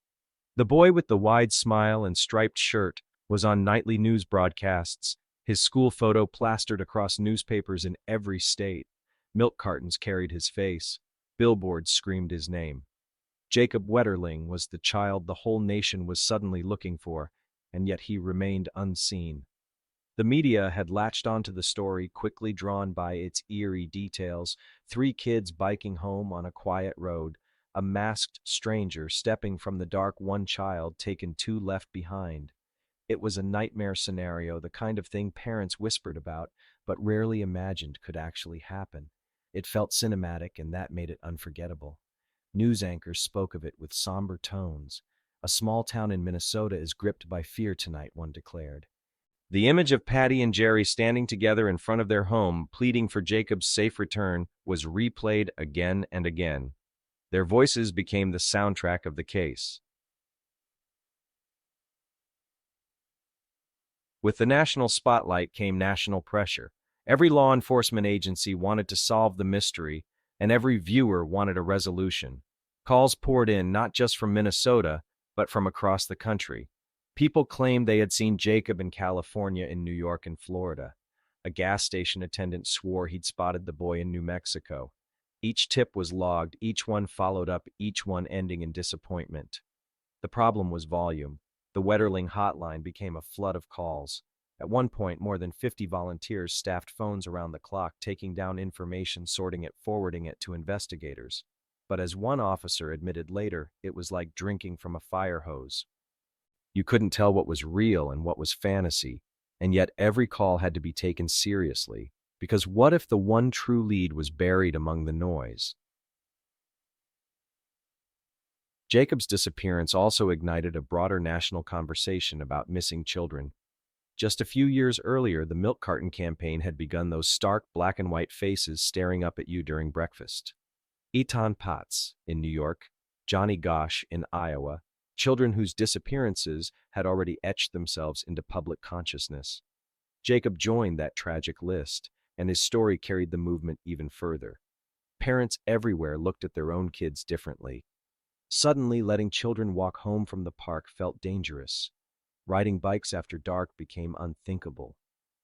The boy with the wide smile and striped shirt was on nightly news broadcasts, his school photo plastered across newspapers in every state. Milk cartons carried his face, billboards screamed his name. Jacob Wetterling was the child the whole nation was suddenly looking for, and yet he remained unseen. The media had latched onto the story, quickly drawn by its eerie details: 3 kids biking home on a quiet road, a masked stranger stepping from the dark, one child taken, 2 left behind. It was a nightmare scenario, the kind of thing parents whispered about, but rarely imagined could actually happen. It felt cinematic, and that made it unforgettable. News anchors spoke of it with somber tones. "A small town in Minnesota is gripped by fear tonight," one declared. The image of Patty and Jerry standing together in front of their home, pleading for Jacob's safe return, was replayed again and again. Their voices became the soundtrack of the case. With the national spotlight came national pressure. Every law enforcement agency wanted to solve the mystery, and every viewer wanted a resolution. Calls poured in not just from Minnesota, but from across the country. People claimed they had seen Jacob in California, in New York, and Florida. A gas station attendant swore he'd spotted the boy in New Mexico. Each tip was logged, each one followed up, each one ending in disappointment. The problem was volume. The Wetterling hotline became a flood of calls. At one point, more than 50 volunteers staffed phones around the clock, taking down information, sorting it, forwarding it to investigators. But as one officer admitted later, it was like drinking from a fire hose. You couldn't tell what was real and what was fantasy, and yet every call had to be taken seriously, because what if the one true lead was buried among the noise? Jacob's disappearance also ignited a broader national conversation about missing children. Just a few years earlier, the milk carton campaign had begun, those stark black and white faces staring up at you during breakfast. Etan Potts in New York, Johnny Gosch in Iowa, children whose disappearances had already etched themselves into public consciousness. Jacob joined that tragic list, and his story carried the movement even further. Parents everywhere looked at their own kids differently. Suddenly, letting children walk home from the park felt dangerous. Riding bikes after dark became unthinkable.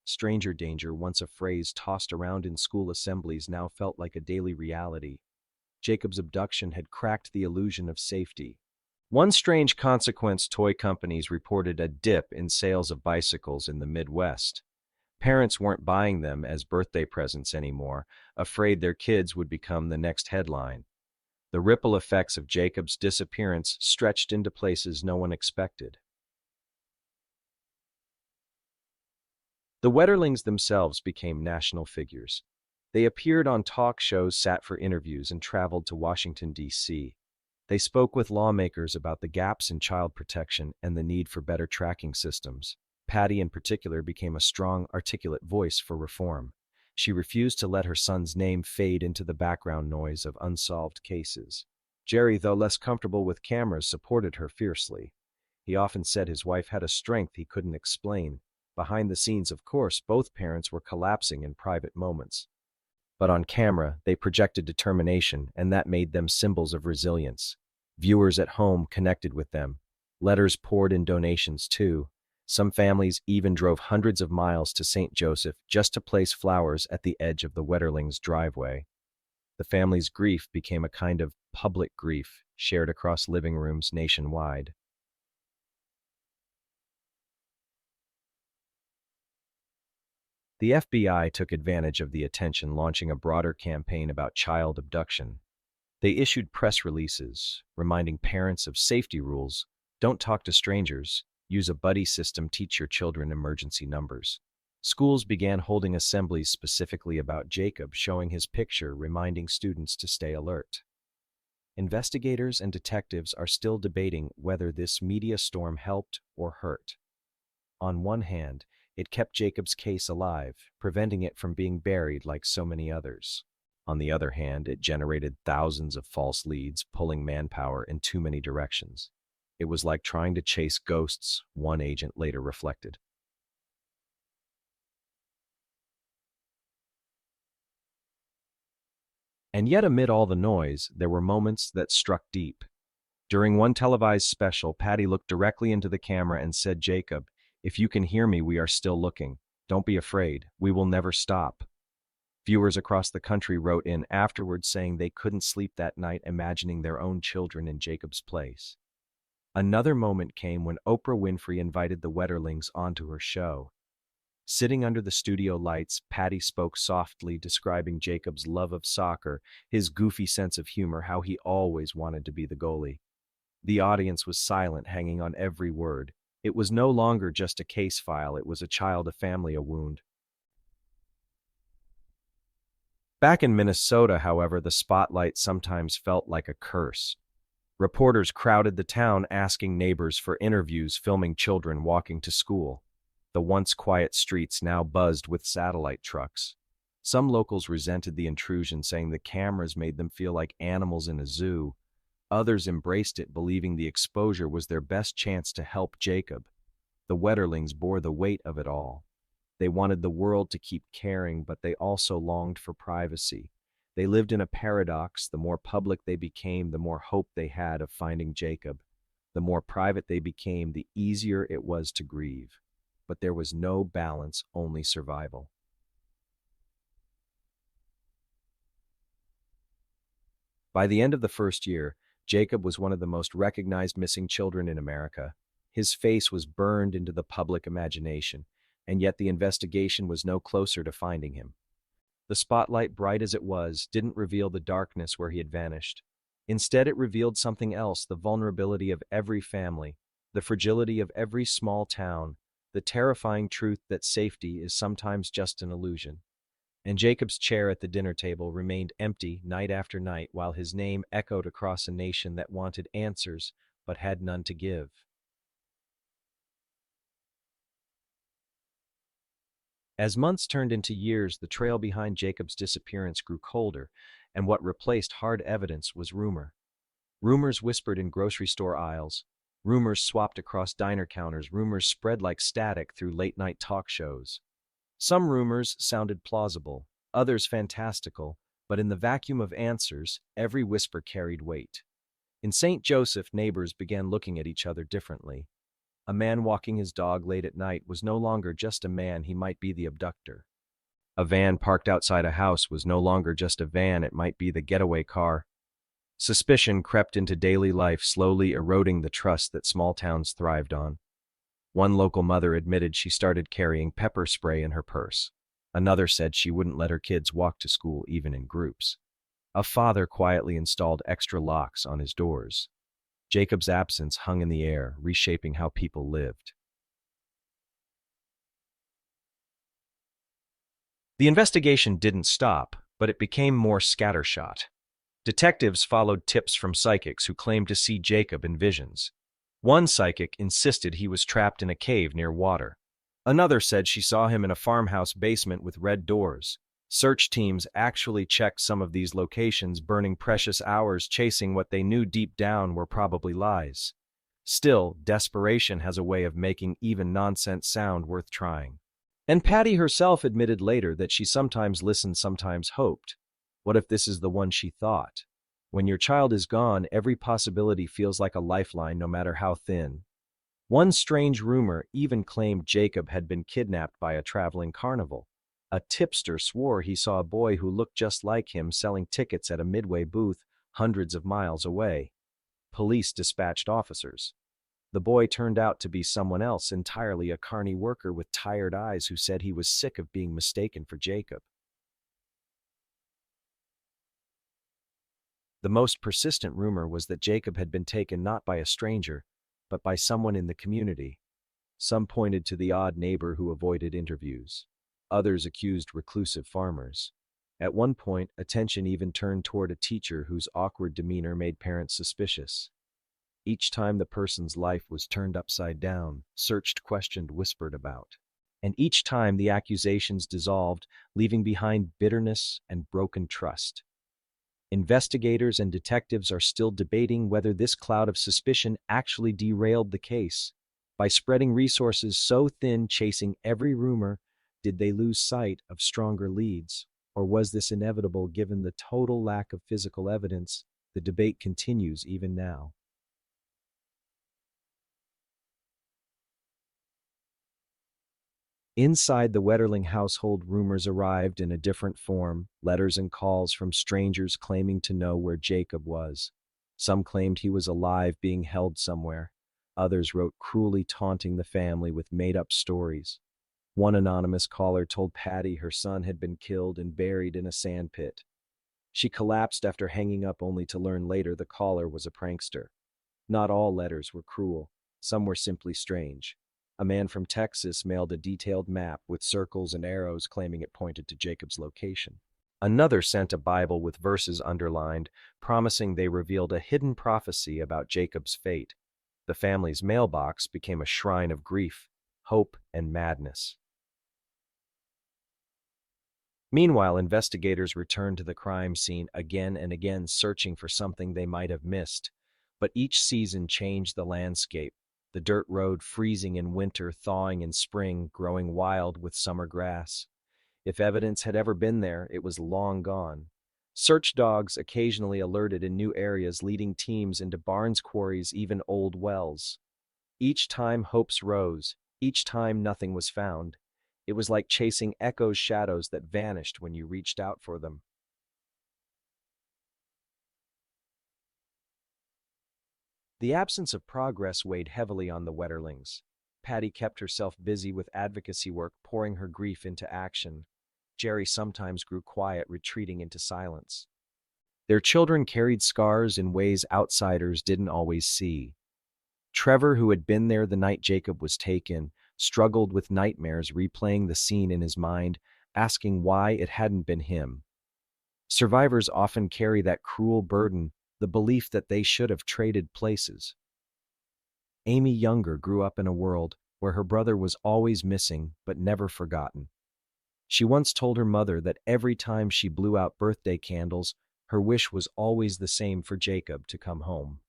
Stranger danger, once a phrase tossed around in school assemblies, now felt like a daily reality. Jacob's abduction had cracked the illusion of safety. One strange consequence: toy companies reported a dip in sales of bicycles in the Midwest. Parents weren't buying them as birthday presents anymore, afraid their kids would become the next headline. The ripple effects of Jacob's disappearance stretched into places no one expected. The Wetterlings themselves became national figures. They appeared on talk shows, sat for interviews, and traveled to Washington, D.C. They spoke with lawmakers about the gaps in child protection and the need for better tracking systems. Patty, in particular, became a strong, articulate voice for reform. She refused to let her son's name fade into the background noise of unsolved cases. Jerry, though less comfortable with cameras, supported her fiercely. He often said his wife had a strength he couldn't explain. Behind the scenes, of course, both parents were collapsing in private moments. But on camera, they projected determination, and that made them symbols of resilience. Viewers at home connected with them. Letters poured in, donations too. Some families even drove hundreds of miles to St. Joseph just to place flowers at the edge of the Wetterlings' driveway. The family's grief became a kind of public grief, shared across living rooms nationwide. The FBI took advantage of the attention, launching a broader campaign about child abduction. They issued press releases, reminding parents of safety rules: don't talk to strangers, use a buddy system, teach your children emergency numbers. Schools began holding assemblies specifically about Jacob, showing his picture, reminding students to stay alert. Investigators and detectives are still debating whether this media storm helped or hurt. On one hand, it kept Jacob's case alive, preventing it from being buried like so many others. On the other hand, it generated thousands of false leads, pulling manpower in too many directions. It was like trying to chase ghosts, one agent later reflected. And yet, amid all the noise, there were moments that struck deep. During one televised special, Patty looked directly into the camera and said, "Jacob, if you can hear me, we are still looking. Don't be afraid. We will never stop." Viewers across the country wrote in afterwards saying they couldn't sleep that night imagining their own children in Jacob's place. Another moment came when Oprah Winfrey invited the Wetterlings onto her show. Sitting under the studio lights, Patty spoke softly, describing Jacob's love of soccer, his goofy sense of humor, how he always wanted to be the goalie. The audience was silent, hanging on every word. It was no longer just a case file, it was a child, a family, a wound. Back in Minnesota, however, the spotlight sometimes felt like a curse. Reporters crowded the town asking neighbors for interviews, filming children walking to school. The once quiet streets now buzzed with satellite trucks. Some locals resented the intrusion, saying the cameras made them feel like animals in a zoo. Others embraced it, believing the exposure was their best chance to help Jacob. The Wetterlings bore the weight of it all. They wanted the world to keep caring, but they also longed for privacy. They lived in a paradox. The more public they became, the more hope they had of finding Jacob. The more private they became, the easier it was to grieve. But there was no balance, only survival. By the end of the first year, Jacob was one of the most recognized missing children in America. His face was burned into the public imagination, and yet the investigation was no closer to finding him. The spotlight, bright as it was, didn't reveal the darkness where he had vanished. Instead, it revealed something else: the vulnerability of every family, the fragility of every small town, the terrifying truth that safety is sometimes just an illusion. And Jacob's chair at the dinner table remained empty night after night, while his name echoed across a nation that wanted answers but had none to give. As months turned into years, the trail behind Jacob's disappearance grew colder, and what replaced hard evidence was rumor. Rumors whispered in grocery store aisles. Rumors swapped across diner counters. Rumors spread like static through late-night talk shows. Some rumors sounded plausible, others fantastical, but in the vacuum of answers, every whisper carried weight. In St. Joseph, neighbors began looking at each other differently. A man walking his dog late at night was no longer just a man, he might be the abductor. A van parked outside a house was no longer just a van, it might be the getaway car. Suspicion crept into daily life, slowly eroding the trust that small towns thrived on. One local mother admitted she started carrying pepper spray in her purse. Another said she wouldn't let her kids walk to school even in groups. A father quietly installed extra locks on his doors. Jacob's absence hung in the air, reshaping how people lived. The investigation didn't stop, but it became more scattershot. Detectives followed tips from psychics who claimed to see Jacob in visions. One psychic insisted he was trapped in a cave near water. Another said she saw him in a farmhouse basement with red doors. Search teams actually checked some of these locations, burning precious hours chasing what they knew deep down were probably lies. Still, desperation has a way of making even nonsense sound worth trying. And Patty herself admitted later that she sometimes listened, sometimes hoped. What if this is the one she thought? When your child is gone, every possibility feels like a lifeline, no matter how thin. One strange rumor even claimed Jacob had been kidnapped by a traveling carnival. A tipster swore he saw a boy who looked just like him selling tickets at a Midway booth hundreds of miles away. Police dispatched officers. The boy turned out to be someone else entirely, a carny worker with tired eyes who said he was sick of being mistaken for Jacob. The most persistent rumor was that Jacob had been taken not by a stranger, but by someone in the community. Some pointed to the odd neighbor who avoided interviews. Others accused reclusive farmers. At one point, attention even turned toward a teacher whose awkward demeanor made parents suspicious. Each time the person's life was turned upside down, searched, questioned, whispered about. And each time the accusations dissolved, leaving behind bitterness and broken trust. Investigators and detectives are still debating whether this cloud of suspicion actually derailed the case. By spreading resources so thin, chasing every rumor, did they lose sight of stronger leads? Or was this inevitable given the total lack of physical evidence? The debate continues even now. Inside the Wetterling household, rumors arrived in a different form, letters and calls from strangers claiming to know where Jacob was. Some claimed he was alive, being held somewhere. Others wrote cruelly taunting the family with made-up stories. One anonymous caller told Patty her son had been killed and buried in a sandpit. She collapsed after hanging up, only to learn later the caller was a prankster. Not all letters were cruel. Some were simply strange. A man from Texas mailed a detailed map with circles and arrows claiming it pointed to Jacob's location. Another sent a Bible with verses underlined, promising they revealed a hidden prophecy about Jacob's fate. The family's mailbox became a shrine of grief, hope, and madness. Meanwhile, investigators returned to the crime scene again and again, searching for something they might have missed. But each season changed the landscape. The dirt road freezing in winter, thawing in spring, growing wild with summer grass. If evidence had ever been there, it was long gone. Search dogs occasionally alerted in new areas, leading teams into barns, quarries, even old wells. Each time hopes rose. Each time nothing was found. It was like chasing echoes, shadows that vanished when you reached out for them. The absence of progress weighed heavily on the Wetterlings. Patty kept herself busy with advocacy work, pouring her grief into action. Jerry sometimes grew quiet, retreating into silence. Their children carried scars in ways outsiders didn't always see. Trevor, who had been there the night Jacob was taken, struggled with nightmares, replaying the scene in his mind, asking why it hadn't been him. Survivors often carry that cruel burden, the belief that they should have traded places. Amy Younger grew up in a world where her brother was always missing but never forgotten. She once told her mother that every time she blew out birthday candles, her wish was always the same: for Jacob to come home.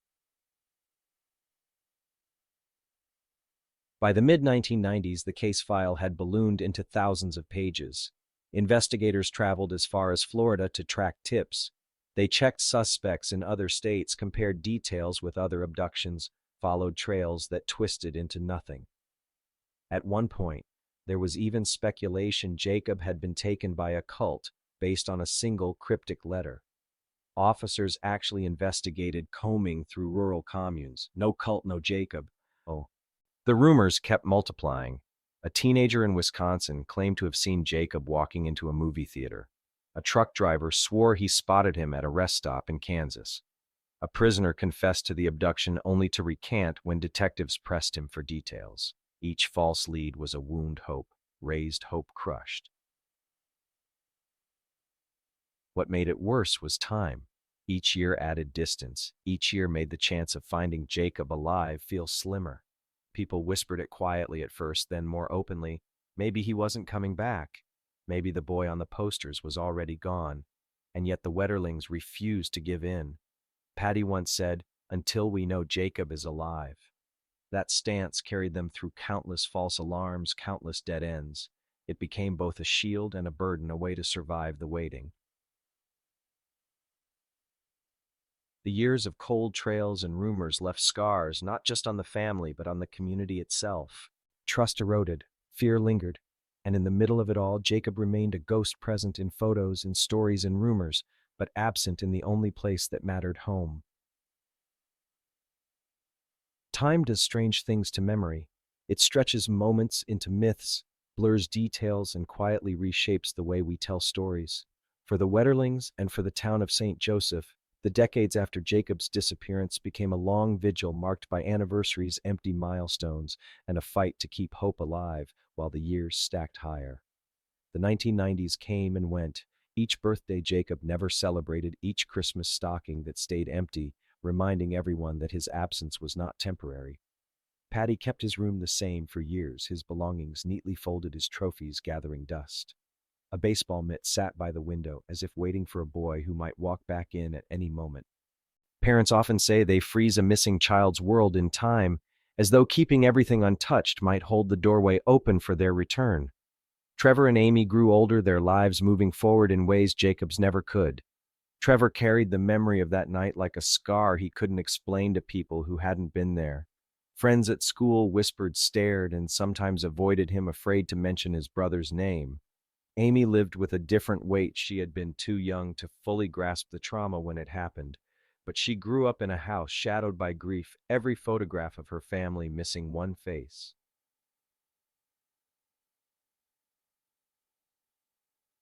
By the mid-1990s, the case file had ballooned into thousands of pages. Investigators traveled as far as Florida to track tips. They checked suspects in other states, compared details with other abductions, followed trails that twisted into nothing. At one point, there was even speculation Jacob had been taken by a cult based on a single cryptic letter. Officers actually investigated, combing through rural communes. No cult, no Jacob. Oh. The rumors kept multiplying. A teenager in Wisconsin claimed to have seen Jacob walking into a movie theater. A truck driver swore he spotted him at a rest stop in Kansas. A prisoner confessed to the abduction only to recant when detectives pressed him for details. Each false lead was a wound hope, raised hope crushed. What made it worse was time. Each year added distance. Each year made the chance of finding Jacob alive feel slimmer. People whispered it quietly at first, then more openly. Maybe he wasn't coming back. Maybe the boy on the posters was already gone. And yet the Wetterlings refused to give in. Patty once said, "Until we know Jacob is alive." That stance carried them through countless false alarms, countless dead ends. It became both a shield and a burden, a way to survive the waiting. The years of cold trails and rumors left scars not just on the family but on the community itself. Trust eroded, fear lingered, and in the middle of it all, Jacob remained a ghost, present in photos, in stories, and rumors, but absent in the only place that mattered: home. Time does strange things to memory. It stretches moments into myths, blurs details, and quietly reshapes the way we tell stories. For the Wetterlings and for the town of St. Joseph, the decades after Jacob's disappearance became a long vigil marked by anniversaries, empty milestones, and a fight to keep hope alive while the years stacked higher. The 1990s came and went, Each birthday Jacob never celebrated, each Christmas stocking that stayed empty, reminding everyone that his absence was not temporary. Paddy kept his room the same for years, his belongings neatly folded, his trophies gathering dust. A baseball mitt sat by the window, as if waiting for a boy who might walk back in at any moment. Parents often say they freeze a missing child's world in time, as though keeping everything untouched might hold the doorway open for their return. Trevor and Amy grew older, their lives moving forward in ways Jacob's never could. Trevor carried the memory of that night like a scar he couldn't explain to people who hadn't been there. Friends at school whispered, stared, and sometimes avoided him, afraid to mention his brother's name. Amy lived with a different weight. She had been too young to fully grasp the trauma when it happened, but she grew up in a house shadowed by grief, every photograph of her family missing one face.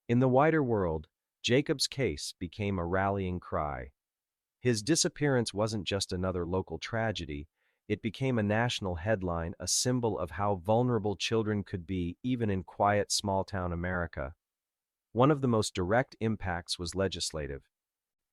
In the wider world, Jacob's case became a rallying cry. His disappearance wasn't just another local tragedy, it became a national headline, a symbol of how vulnerable children could be, even in quiet small-town America. One of the most direct impacts was legislative.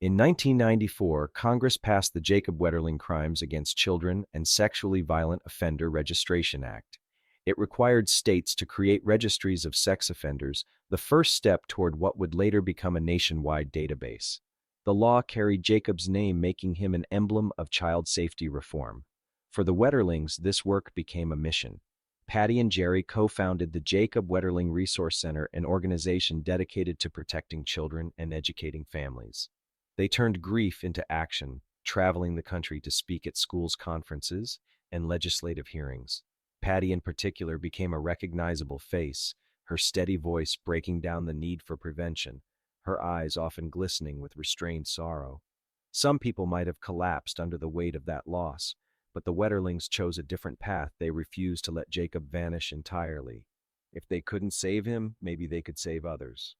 In 1994, Congress passed the Jacob Wetterling Crimes Against Children and Sexually Violent Offender Registration Act. It required states to create registries of sex offenders, the first step toward what would later become a nationwide database. The law carried Jacob's name, making him an emblem of child safety reform. For the Wetterlings, this work became a mission. Patty and Jerry co-founded the Jacob Wetterling Resource Center, an organization dedicated to protecting children and educating families. They turned grief into action, traveling the country to speak at schools' conferences and legislative hearings. Patty, in particular, became a recognizable face, her steady voice breaking down the need for prevention, her eyes often glistening with restrained sorrow. Some people might have collapsed under the weight of that loss, but the Wetterlings chose a different path. They refused to let Jacob vanish entirely. If they couldn't save him, maybe they could save others.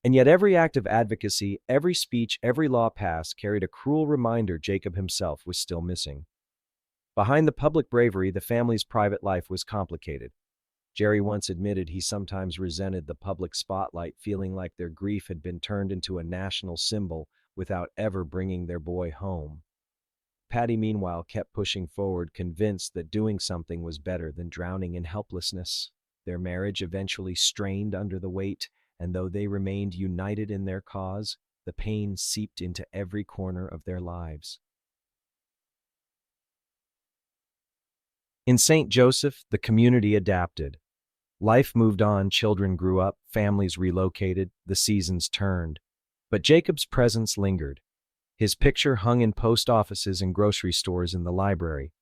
And yet every act of advocacy, every speech, every law passed carried a cruel reminder Jacob himself was still missing. Behind the public bravery, the family's private life was complicated. Jerry once admitted he sometimes resented the public spotlight, feeling like their grief had been turned into a national symbol without ever bringing their boy home. Patty, meanwhile, kept pushing forward, convinced that doing something was better than drowning in helplessness. Their marriage eventually strained under the weight, and though they remained united in their cause, the pain seeped into every corner of their lives. In St. Joseph, the community adapted. Life moved on, children grew up, families relocated, the seasons turned. But Jacob's presence lingered. His picture hung in post offices and grocery stores, in the library.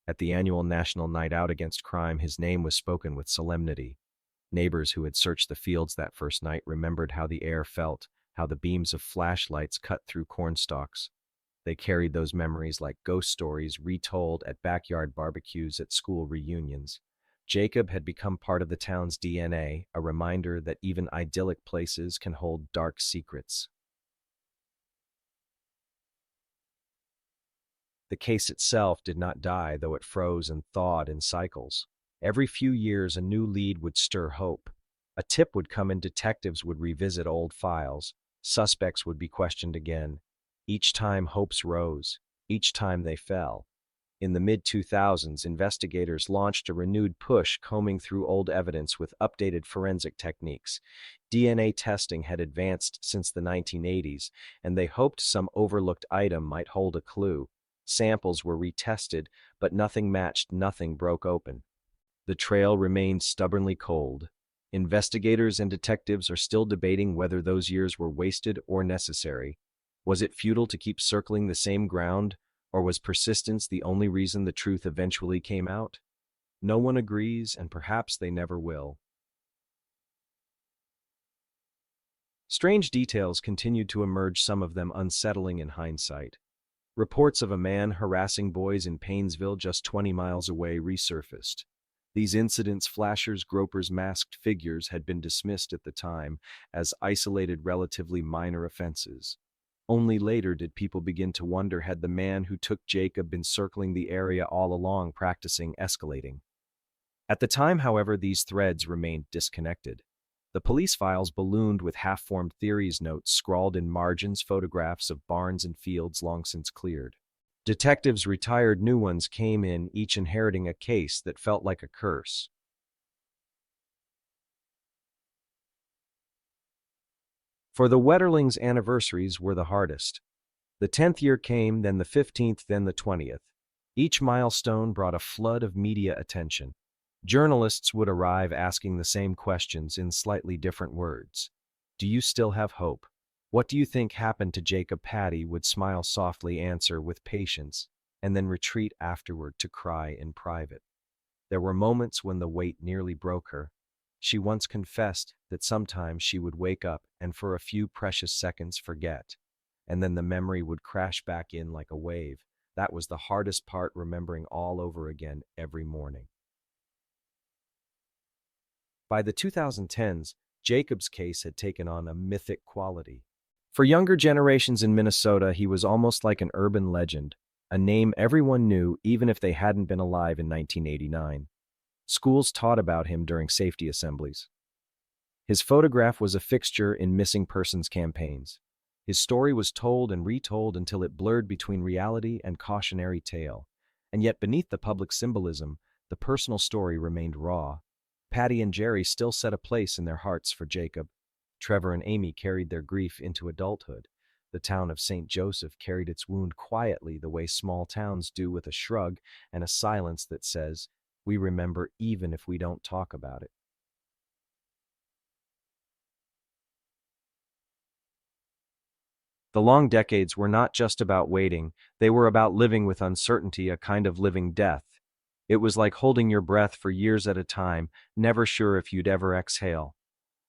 At the annual National Night Out Against Crime, his name was spoken with solemnity. Neighbors who had searched the fields that first night remembered how the air felt, how the beams of flashlights cut through cornstalks. They carried those memories like ghost stories retold at backyard barbecues, at school reunions. Jacob had become part of the town's DNA, a reminder that even idyllic places can hold dark secrets. The case itself did not die, though it froze and thawed in cycles. Every few years, a new lead would stir hope. A tip would come and detectives would revisit old files. Suspects would be questioned again. Each time hopes rose. Each time they fell. In the mid-2000s, investigators launched a renewed push, combing through old evidence with updated forensic techniques. DNA testing had advanced since the 1980s, and they hoped some overlooked item might hold a clue. Samples were retested, but nothing matched, nothing broke open. The trail remained stubbornly cold. Investigators and detectives are still debating whether those years were wasted or necessary. Was it futile to keep circling the same ground, or was persistence the only reason the truth eventually came out? No one agrees, and perhaps they never will. Strange details continued to emerge, some of them unsettling in hindsight. Reports of a man harassing boys in Paynesville, just 20 miles away, resurfaced. These incidents, flashers, gropers, masked figures, had been dismissed at the time as isolated, relatively minor offenses. Only later did people begin to wonder, had the man who took Jacob been circling the area all along, practicing escalating? At the time, however, these threads remained disconnected. The police files ballooned with half-formed theories notes scrawled in margins, photographs of barns and fields long since cleared. Detectives retired, new ones came in, each inheriting a case that felt like a curse. For the Wetterlings, anniversaries were the hardest. The 10th year came, then the 15th, then the 20th. Each milestone brought a flood of media attention. Journalists would arrive asking the same questions in slightly different words. Do you still have hope? What do you think happened to Jacob? Patty would smile softly, answer with patience, and then retreat afterward to cry in private. There were moments when the weight nearly broke her. She once confessed that sometimes she would wake up and for a few precious seconds forget, and then the memory would crash back in like a wave. That was the hardest part, remembering all over again every morning. By the 2010s, Jacob's case had taken on a mythic quality. For younger generations in Minnesota, he was almost like an urban legend, a name everyone knew even if they hadn't been alive in 1989. Schools taught about him during safety assemblies. His photograph was a fixture in missing persons campaigns. His story was told and retold until it blurred between reality and cautionary tale. And yet beneath the public symbolism, the personal story remained raw. Patty and Jerry still set a place in their hearts for Jacob. Trevor and Amy carried their grief into adulthood. The town of St. Joseph carried its wound quietly, the way small towns do, with a shrug and a silence that says, "We remember even if we don't talk about it." The long decades were not just about waiting, they were about living with uncertainty, a kind of living death. It was like holding your breath for years at a time, never sure if you'd ever exhale.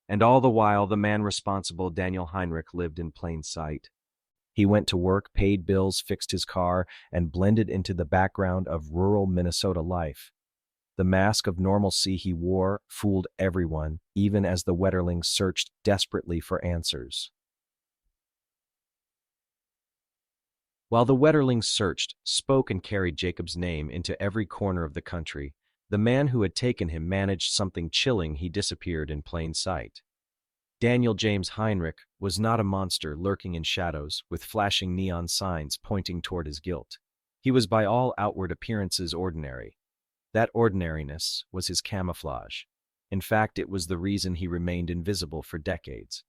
And all the while, the man responsible, Daniel Heinrich, lived in plain sight. He went to work, paid bills, fixed his car, and blended into the background of rural Minnesota life. The mask of normalcy he wore fooled everyone, even as the Wetterlings searched desperately for answers. While the Wetterlings searched, spoke, and carried Jacob's name into every corner of the country, the man who had taken him managed something chilling. He disappeared in plain sight. Daniel James Heinrich was not a monster lurking in shadows, with flashing neon signs pointing toward his guilt. He was by all outward appearances ordinary. That ordinariness was his camouflage. In fact, it was the reason he remained invisible for decades.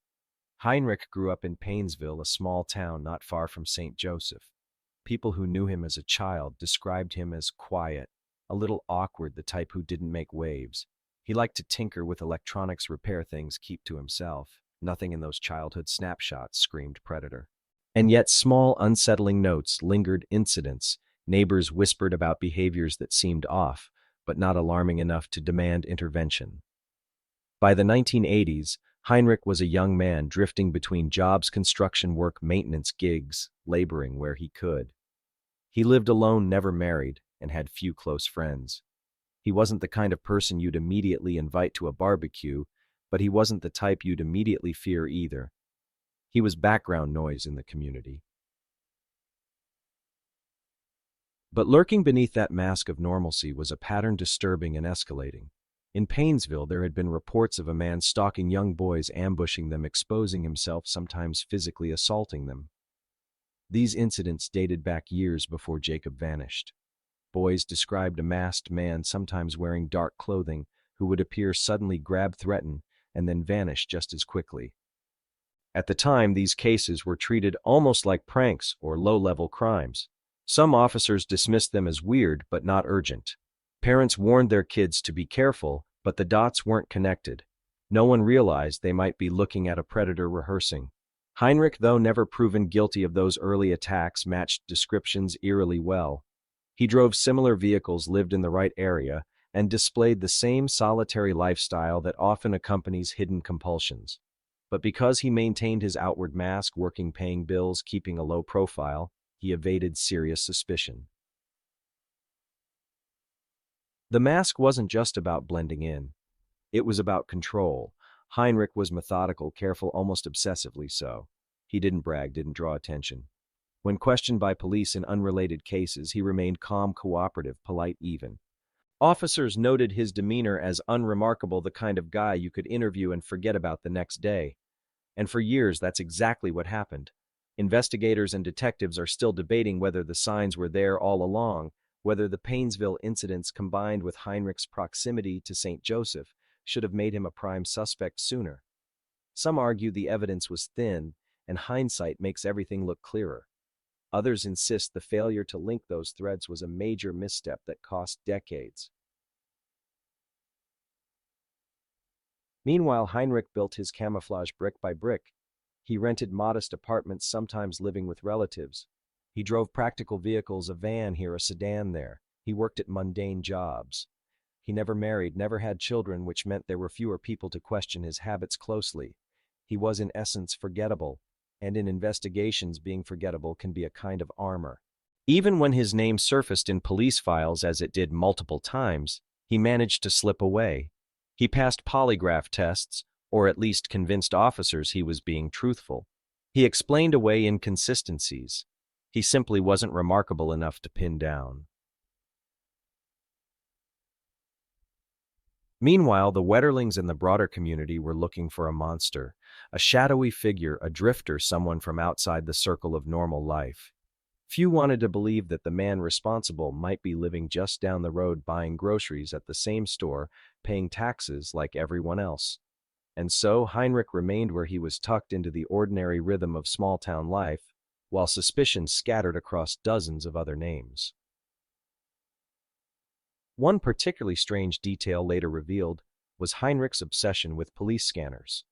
Heinrich grew up in Painesville, a small town not far from St. Joseph. People who knew him as a child described him as quiet, a little awkward, the type who didn't make waves. He liked to tinker with electronics, repair things, keep to himself. Nothing in those childhood snapshots screamed predator. And yet small, unsettling notes lingered, incidents. Neighbors whispered about behaviors that seemed off, but not alarming enough to demand intervention. By the 1980s, Heinrich was a young man drifting between jobs, construction work, maintenance gigs, laboring where he could. He lived alone, never married, and had few close friends. He wasn't the kind of person you'd immediately invite to a barbecue, but he wasn't the type you'd immediately fear either. He was background noise in the community. But lurking beneath that mask of normalcy was a pattern disturbing and escalating. In Painesville, there had been reports of a man stalking young boys, ambushing them, exposing himself, sometimes physically assaulting them. These incidents dated back years before Jacob vanished. Boys described a masked man, sometimes wearing dark clothing, who would appear suddenly, grab, threaten, and then vanish just as quickly. At the time, these cases were treated almost like pranks or low-level crimes. Some officers dismissed them as weird but not urgent. Parents warned their kids to be careful, but the dots weren't connected. No one realized they might be looking at a predator rehearsing. Heinrich, though never proven guilty of those early attacks, matched descriptions eerily well. He drove similar vehicles, lived in the right area, and displayed the same solitary lifestyle that often accompanies hidden compulsions. But because he maintained his outward mask, working, paying bills, keeping a low profile, he evaded serious suspicion. The mask wasn't just about blending in. It was about control. Heinrich was methodical, careful, almost obsessively so. He didn't brag, didn't draw attention. When questioned by police in unrelated cases, he remained calm, cooperative, polite even. Officers noted his demeanor as unremarkable, the kind of guy you could interview and forget about the next day. And for years, that's exactly what happened. Investigators and detectives are still debating whether the signs were there all along, whether the Painesville incidents combined with Heinrich's proximity to St. Joseph should have made him a prime suspect sooner. Some argue the evidence was thin, and hindsight makes everything look clearer. Others insist the failure to link those threads was a major misstep that cost decades. Meanwhile, Heinrich built his camouflage brick by brick. He rented modest apartments, sometimes living with relatives. He drove practical vehicles, a van here, a sedan there. He worked at mundane jobs. He never married, never had children, which meant there were fewer people to question his habits closely. He was in essence forgettable, and in investigations being forgettable can be a kind of armor. Even when his name surfaced in police files, as it did multiple times, he managed to slip away. He passed polygraph tests, or at least convinced officers he was being truthful. He explained away inconsistencies. He simply wasn't remarkable enough to pin down. Meanwhile, the Wetterlings and the broader community were looking for a monster, a shadowy figure, a drifter, someone from outside the circle of normal life. Few wanted to believe that the man responsible might be living just down the road, buying groceries at the same store, paying taxes like everyone else. And so Heinrich remained where he was, tucked into the ordinary rhythm of small-town life, while suspicion scattered across dozens of other names. One particularly strange detail later revealed was Heinrich's obsession with police scanners.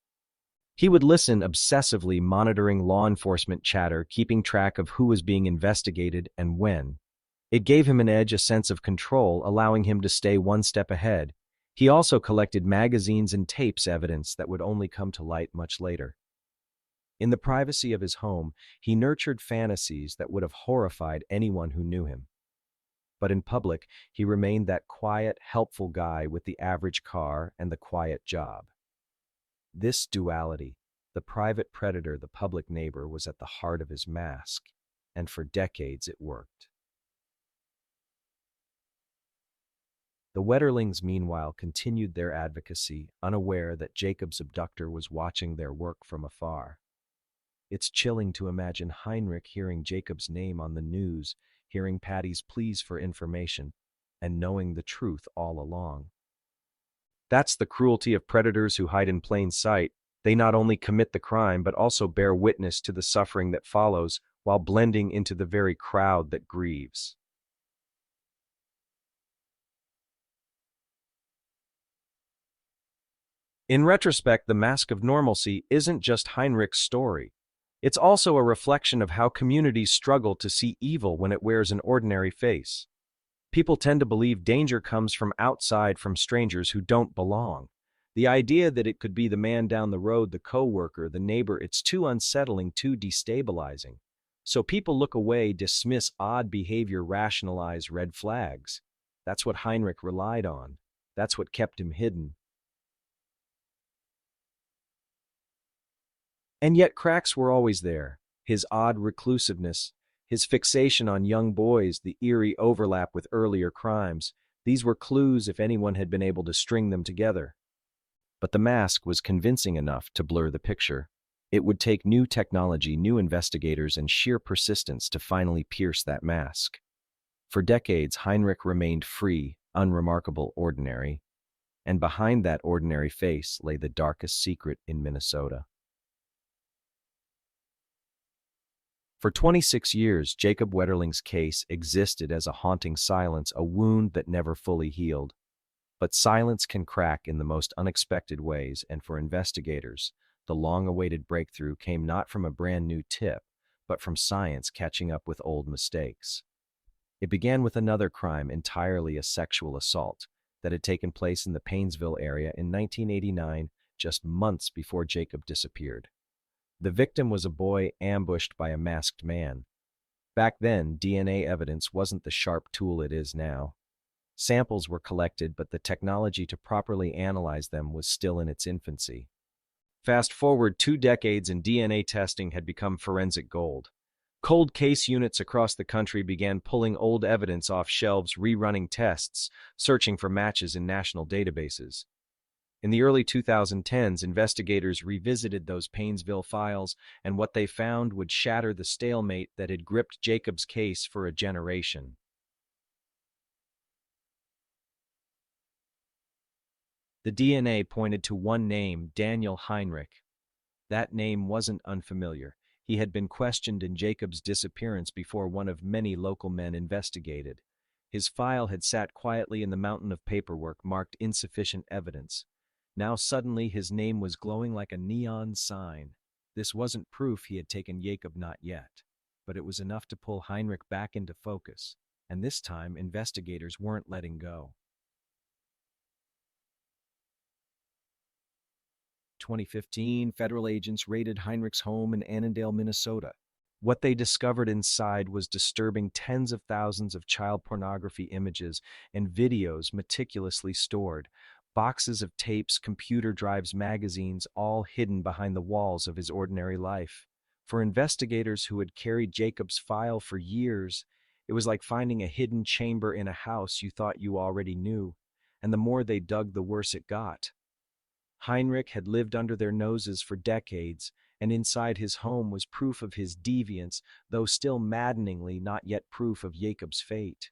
He would listen obsessively, monitoring law enforcement chatter, keeping track of who was being investigated and when. It gave him an edge, a sense of control, allowing him to stay one step ahead. He also collected magazines and tapes, evidence that would only come to light much later. In the privacy of his home, he nurtured fantasies that would have horrified anyone who knew him. But in public, he remained that quiet, helpful guy with the average car and the quiet job. This duality, the private predator, the public neighbor, was at the heart of his mask, and for decades it worked. The Wetterlings, meanwhile, continued their advocacy, unaware that Jacob's abductor was watching their work from afar. It's chilling to imagine Heinrich hearing Jacob's name on the news, hearing Patty's pleas for information, and knowing the truth all along. That's the cruelty of predators who hide in plain sight. They not only commit the crime, but also bear witness to the suffering that follows, while blending into the very crowd that grieves. In retrospect, The Mask of Normalcy isn't just Heinrich's story. It's also a reflection of how communities struggle to see evil when it wears an ordinary face. People tend to believe danger comes from outside, from strangers who don't belong. The idea that it could be the man down the road, the coworker, the neighbor, it's too unsettling, too destabilizing. So people look away, dismiss odd behavior, rationalize red flags. That's what Heinrich relied on. That's what kept him hidden. And yet cracks were always there. His odd reclusiveness, his fixation on young boys, the eerie overlap with earlier crimes, these were clues if anyone had been able to string them together. But the mask was convincing enough to blur the picture. It would take new technology, new investigators, and sheer persistence to finally pierce that mask. For decades, Heinrich remained free, unremarkable, ordinary. And behind that ordinary face lay the darkest secret in Minnesota. For 26 years, Jacob Wetterling's case existed as a haunting silence, a wound that never fully healed. But silence can crack in the most unexpected ways, and for investigators, the long-awaited breakthrough came not from a brand new tip, but from science catching up with old mistakes. It began with another crime, entirely a sexual assault, that had taken place in the Painesville area in 1989, just months before Jacob disappeared. The victim was a boy ambushed by a masked man. Back then, DNA evidence wasn't the sharp tool it is now. Samples were collected, but the technology to properly analyze them was still in its infancy. Fast forward 2 decades and DNA testing had become forensic gold. Cold case units across the country began pulling old evidence off shelves, rerunning tests, searching for matches in national databases. In the early 2010s, investigators revisited those Painesville files, and what they found would shatter the stalemate that had gripped Jacob's case for a generation. The DNA pointed to one name, Daniel Heinrich. That name wasn't unfamiliar. He had been questioned in Jacob's disappearance before one of many local men investigated. His file had sat quietly in the mountain of paperwork marked insufficient evidence. Now suddenly his name was glowing like a neon sign. This wasn't proof he had taken Jacob, not yet, but it was enough to pull Heinrich back into focus, and this time investigators weren't letting go. 2015, federal agents raided Heinrich's home in Annandale, Minnesota. What they discovered inside was disturbing: tens of thousands of child pornography images and videos meticulously stored, boxes of tapes, computer drives, magazines, all hidden behind the walls of his ordinary life. For investigators who had carried Jacob's file for years, it was like finding a hidden chamber in a house you thought you already knew, and the more they dug, the worse it got. Heinrich had lived under their noses for decades, and inside his home was proof of his deviance, though still maddeningly not yet proof of Jacob's fate.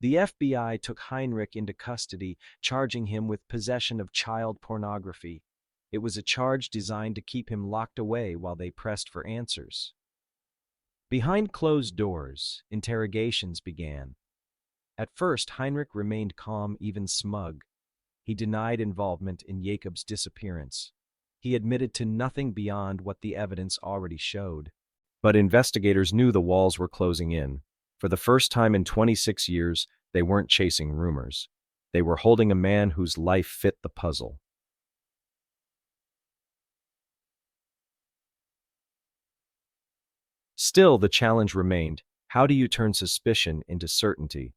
The FBI took Heinrich into custody, charging him with possession of child pornography. It was a charge designed to keep him locked away while they pressed for answers. Behind closed doors, interrogations began. At first, Heinrich remained calm, even smug. He denied involvement in Jacob's disappearance. He admitted to nothing beyond what the evidence already showed. But investigators knew the walls were closing in. For the first time in 26 years, they weren't chasing rumors. They were holding a man whose life fit the puzzle. Still, the challenge remained. How do you turn suspicion into certainty?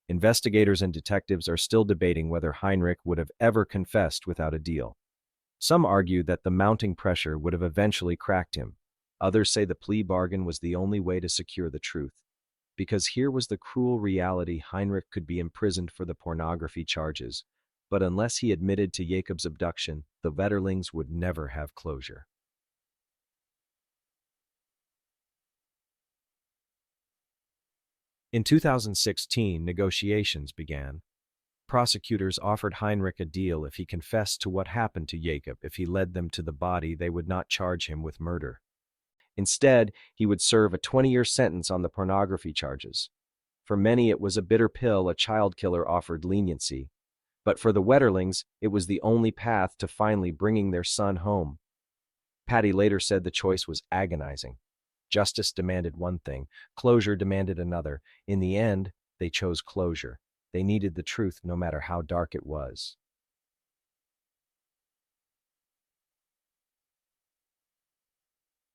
Investigators and detectives are still debating whether Heinrich would have ever confessed without a deal. Some argue that the mounting pressure would have eventually cracked him. Others say the plea bargain was the only way to secure the truth. Because here was the cruel reality: Heinrich could be imprisoned for the pornography charges, but unless he admitted to Jacob's abduction, the Wetterlings would never have closure. In 2016, negotiations began. Prosecutors offered Heinrich a deal if he confessed to what happened to Jacob. If he led them to the body, they would not charge him with murder. Instead, he would serve a 20-year sentence on the pornography charges. For many, it was a bitter pill. A child killer offered leniency. But for the Wetterlings, it was the only path to finally bringing their son home. Patty later said the choice was agonizing. Justice demanded one thing, closure demanded another. In the end, they chose closure. They needed the truth, no matter how dark it was.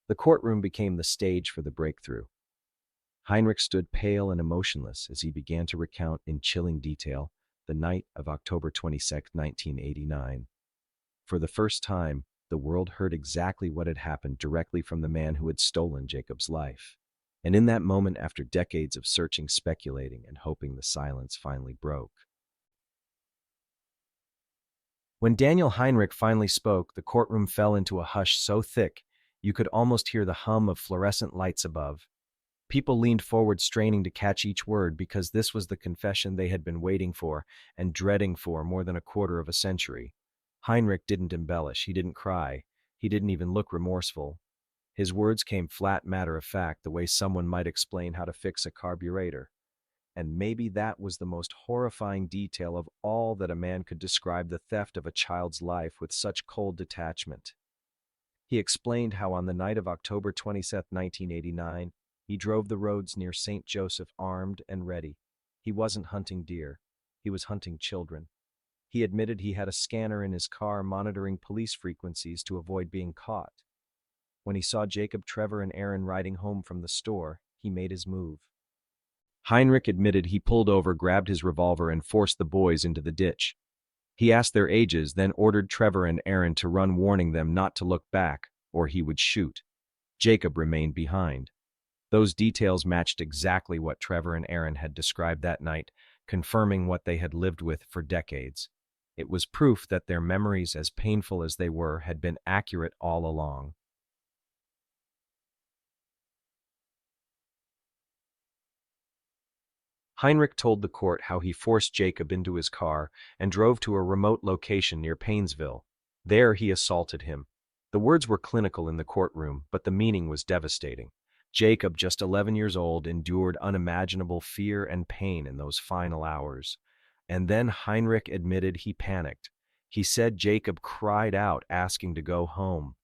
The courtroom became the stage for the breakthrough. Heinrich stood pale and emotionless as he began to recount in chilling detail the night of October 22, 1989. For the first time, the world heard exactly what had happened directly from the man who had stolen Jacob's life. And in that moment, after decades of searching, speculating, and hoping, the silence finally broke. When Daniel Heinrich finally spoke, the courtroom fell into a hush so thick you could almost hear the hum of fluorescent lights above. People leaned forward, straining to catch each word, because this was the confession they had been waiting for and dreading for more than a quarter of a century. Heinrich didn't embellish, he didn't cry, he didn't even look remorseful. His words came flat, matter-of-fact, the way someone might explain how to fix a carburetor. And maybe that was the most horrifying detail of all, that a man could describe the theft of a child's life with such cold detachment. He explained how on the night of October 27, 1989, he drove the roads near St. Joseph armed and ready. He wasn't hunting deer, he was hunting children. He admitted he had a scanner in his car monitoring police frequencies to avoid being caught. When he saw Jacob, Trevor, and Aaron riding home from the store, he made his move. Heinrich admitted he pulled over, grabbed his revolver, and forced the boys into the ditch. He asked their ages, then ordered Trevor and Aaron to run, warning them not to look back, or he would shoot. Jacob remained behind. Those details matched exactly what Trevor and Aaron had described that night, confirming what they had lived with for decades. It was proof that their memories, as painful as they were, had been accurate all along. Heinrich told the court how he forced Jacob into his car and drove to a remote location near Painesville. There he assaulted him. The words were clinical in the courtroom, but the meaning was devastating. Jacob, just 11 years old, endured unimaginable fear and pain in those final hours. And then Heinrich admitted he panicked. He said Jacob cried out, asking to go home.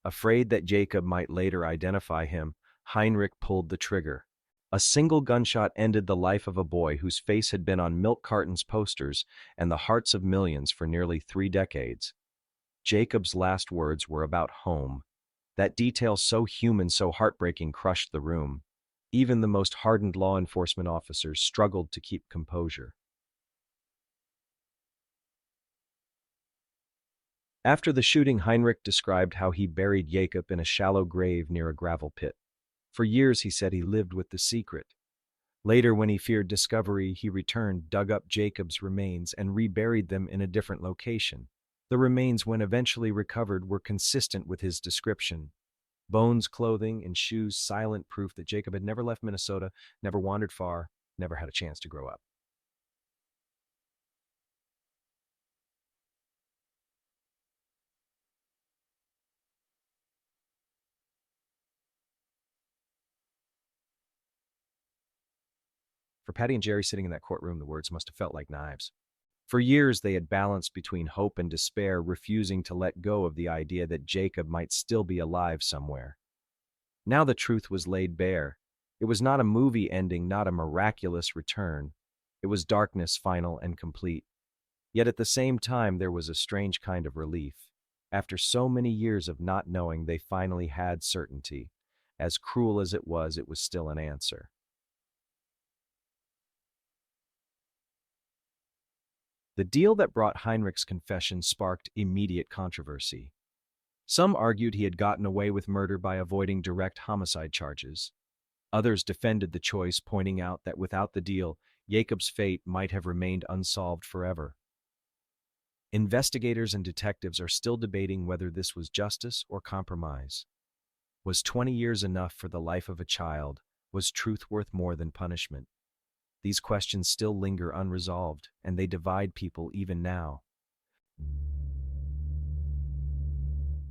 Afraid that Jacob might later identify him, Heinrich pulled the trigger. A single gunshot ended the life of a boy whose face had been on milk cartons posters and the hearts of millions for nearly 3 decades. Jacob's last words were about home. That detail, so human, so heartbreaking, crushed the room. Even the most hardened law enforcement officers struggled to keep composure. After the shooting, Heinrich described how he buried Jacob in a shallow grave near a gravel pit. For years, he said, he lived with the secret. Later, when he feared discovery, he returned, dug up Jacob's remains, and reburied them in a different location. The remains, when eventually recovered, were consistent with his description. Bones, clothing, and shoes, silent proof that Jacob had never left Minnesota, never wandered far, never had a chance to grow up. For Patty and Jerry sitting in that courtroom, the words must have felt like knives. For years, they had balanced between hope and despair, refusing to let go of the idea that Jacob might still be alive somewhere. Now the truth was laid bare. It was not a movie ending, not a miraculous return. It was darkness, final and complete. Yet at the same time, there was a strange kind of relief. After so many years of not knowing, they finally had certainty. As cruel as it was still an answer. The deal that brought Heinrich's confession sparked immediate controversy. Some argued he had gotten away with murder by avoiding direct homicide charges. Others defended the choice, pointing out that without the deal, Jacob's fate might have remained unsolved forever. Investigators and detectives are still debating whether this was justice or compromise. Was 20 years enough for the life of a child? Was truth worth more than punishment? These questions still linger unresolved, and they divide people even now.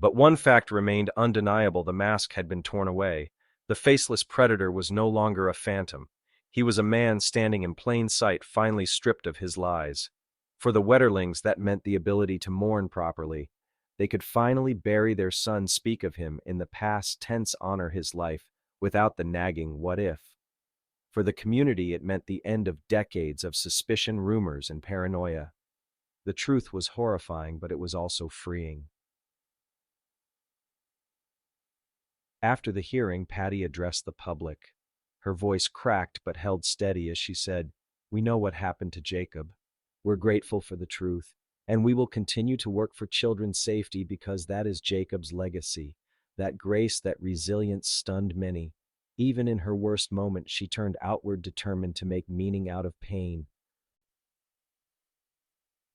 But one fact remained undeniable: the mask had been torn away. The faceless predator was no longer a phantom. He was a man standing in plain sight, finally stripped of his lies. For the Wetterlings, that meant the ability to mourn properly. They could finally bury their son, speak of him in the past tense, honor his life, without the nagging what if. For the community, it meant the end of decades of suspicion, rumors, and paranoia. The truth was horrifying, but it was also freeing. After the hearing, Patty addressed the public. Her voice cracked but held steady as she said, "We know what happened to Jacob. We're grateful for the truth, and we will continue to work for children's safety because that is Jacob's legacy. That grace, that resilience stunned many. Even in her worst moment, she turned outward, determined to make meaning out of pain."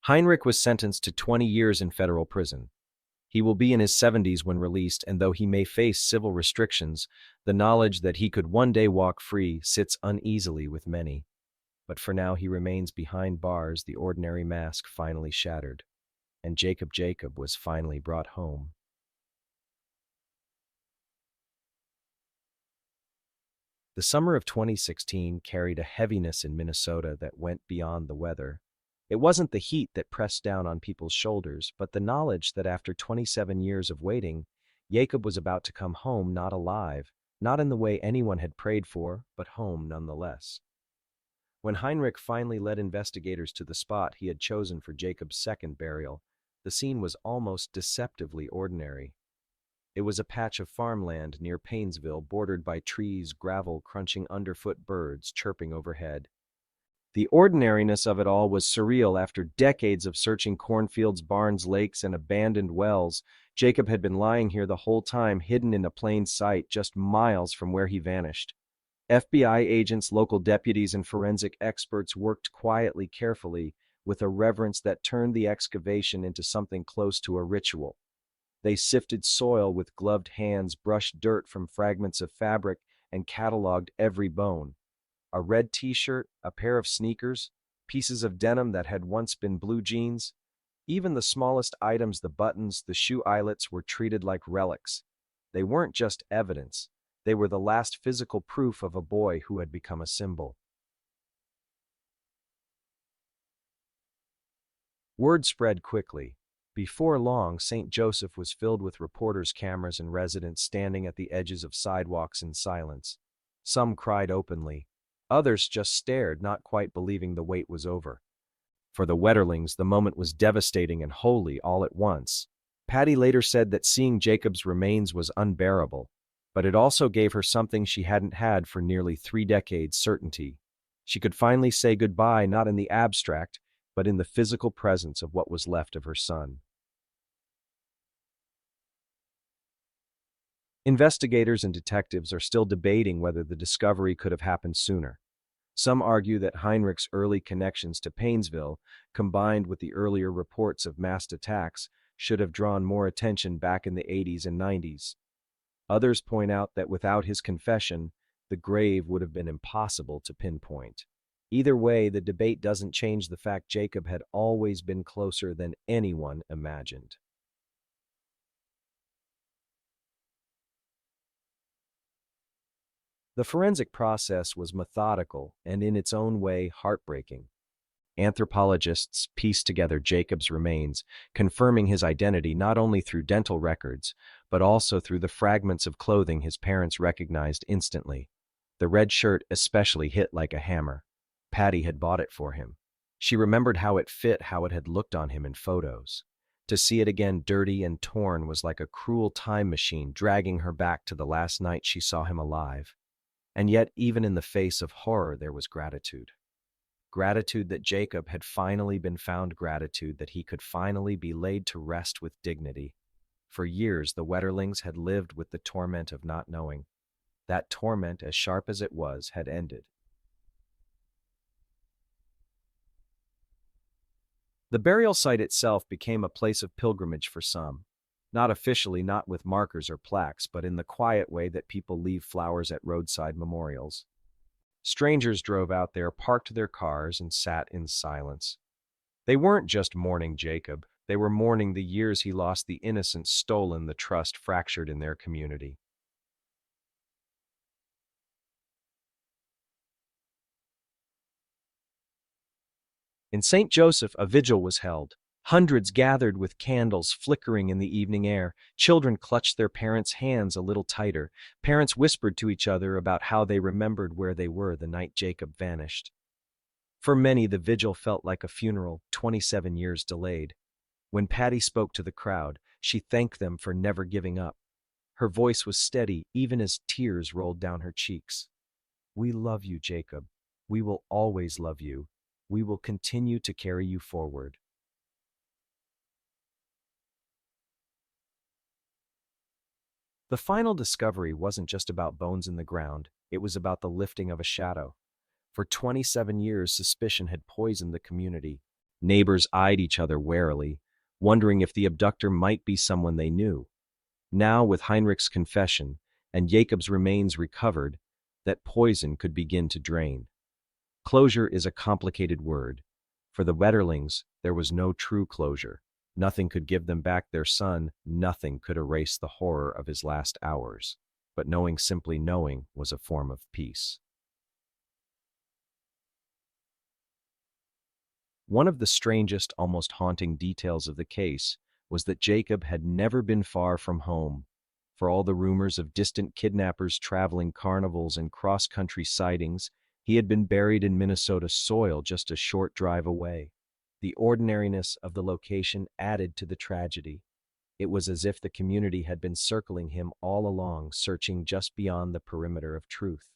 Heinrich was sentenced to 20 years in federal prison. He will be in his 70s when released, and though he may face civil restrictions, the knowledge that he could one day walk free sits uneasily with many. But for now, he remains behind bars, the ordinary mask finally shattered, and Jacob was finally brought home. The summer of 2016 carried a heaviness in Minnesota that went beyond the weather. It wasn't the heat that pressed down on people's shoulders, but the knowledge that after 27 years of waiting, Jacob was about to come home, not alive, not in the way anyone had prayed for, but home nonetheless. When Heinrich finally led investigators to the spot he had chosen for Jacob's second burial, the scene was almost deceptively ordinary. It was a patch of farmland near Painesville, bordered by trees, gravel crunching underfoot, birds chirping overhead. The ordinariness of it all was surreal. After decades of searching cornfields, barns, lakes, and abandoned wells, Jacob had been lying here the whole time, hidden in a plain sight, just miles from where he vanished. FBI agents, local deputies, and forensic experts worked quietly, carefully, with a reverence that turned the excavation into something close to a ritual. They sifted soil with gloved hands, brushed dirt from fragments of fabric, and cataloged every bone. A red t-shirt, a pair of sneakers, pieces of denim that had once been blue jeans. Even the smallest items, the buttons, the shoe eyelets, were treated like relics. They weren't just evidence. They were the last physical proof of a boy who had become a symbol. Word spread quickly. Before long, St. Joseph was filled with reporters, cameras, and residents standing at the edges of sidewalks in silence. Some cried openly. Others just stared, not quite believing the wait was over. For the Wetterlings, the moment was devastating and holy all at once. Patty later said that seeing Jacob's remains was unbearable, but it also gave her something she hadn't had for nearly 3 decades: certainty. She could finally say goodbye, not in the abstract, but in the physical presence of what was left of her son. Investigators and detectives are still debating whether the discovery could have happened sooner. Some argue that Heinrich's early connections to Painesville, combined with the earlier reports of massed attacks, should have drawn more attention back in the 80s and 90s. Others point out that without his confession, the grave would have been impossible to pinpoint. Either way, the debate doesn't change the fact Jacob had always been closer than anyone imagined. The forensic process was methodical and in its own way heartbreaking. Anthropologists pieced together Jacob's remains, confirming his identity not only through dental records, but also through the fragments of clothing his parents recognized instantly. The red shirt especially hit like a hammer. Patty had bought it for him. She remembered how it fit, how it had looked on him in photos. To see it again dirty and torn was like a cruel time machine dragging her back to the last night she saw him alive. And yet, even in the face of horror, there was gratitude. Gratitude that Jacob had finally been found, gratitude that he could finally be laid to rest with dignity. For years, the Wetterlings had lived with the torment of not knowing. That torment, as sharp as it was, had ended. The burial site itself became a place of pilgrimage for some. Not officially, not with markers or plaques, but in the quiet way that people leave flowers at roadside memorials. Strangers drove out there, parked their cars, and sat in silence. They weren't just mourning Jacob, they were mourning the years he lost, the innocence stolen, the trust fractured in their community. In St. Joseph, a vigil was held. Hundreds gathered with candles flickering in the evening air. Children clutched their parents' hands a little tighter. Parents whispered to each other about how they remembered where they were the night Jacob vanished. For many, the vigil felt like a funeral, 27 years delayed. When Patty spoke to the crowd, she thanked them for never giving up. Her voice was steady, even as tears rolled down her cheeks. "We love you, Jacob. We will always love you. We will continue to carry you forward." The final discovery wasn't just about bones in the ground, it was about the lifting of a shadow. For 27 years, suspicion had poisoned the community. Neighbors eyed each other warily, wondering if the abductor might be someone they knew. Now, with Heinrich's confession and Jacob's remains recovered, that poison could begin to drain. Closure is a complicated word. For the Wetterlings, there was no true closure. Nothing could give them back their son, nothing could erase the horror of his last hours. But knowing, simply knowing, was a form of peace. One of the strangest, almost haunting details of the case was that Jacob had never been far from home. For all the rumors of distant kidnappers, traveling carnivals, and cross-country sightings, he had been buried in Minnesota soil just a short drive away. The ordinariness of the location added to the tragedy. It was as if the community had been circling him all along, searching just beyond the perimeter of truth.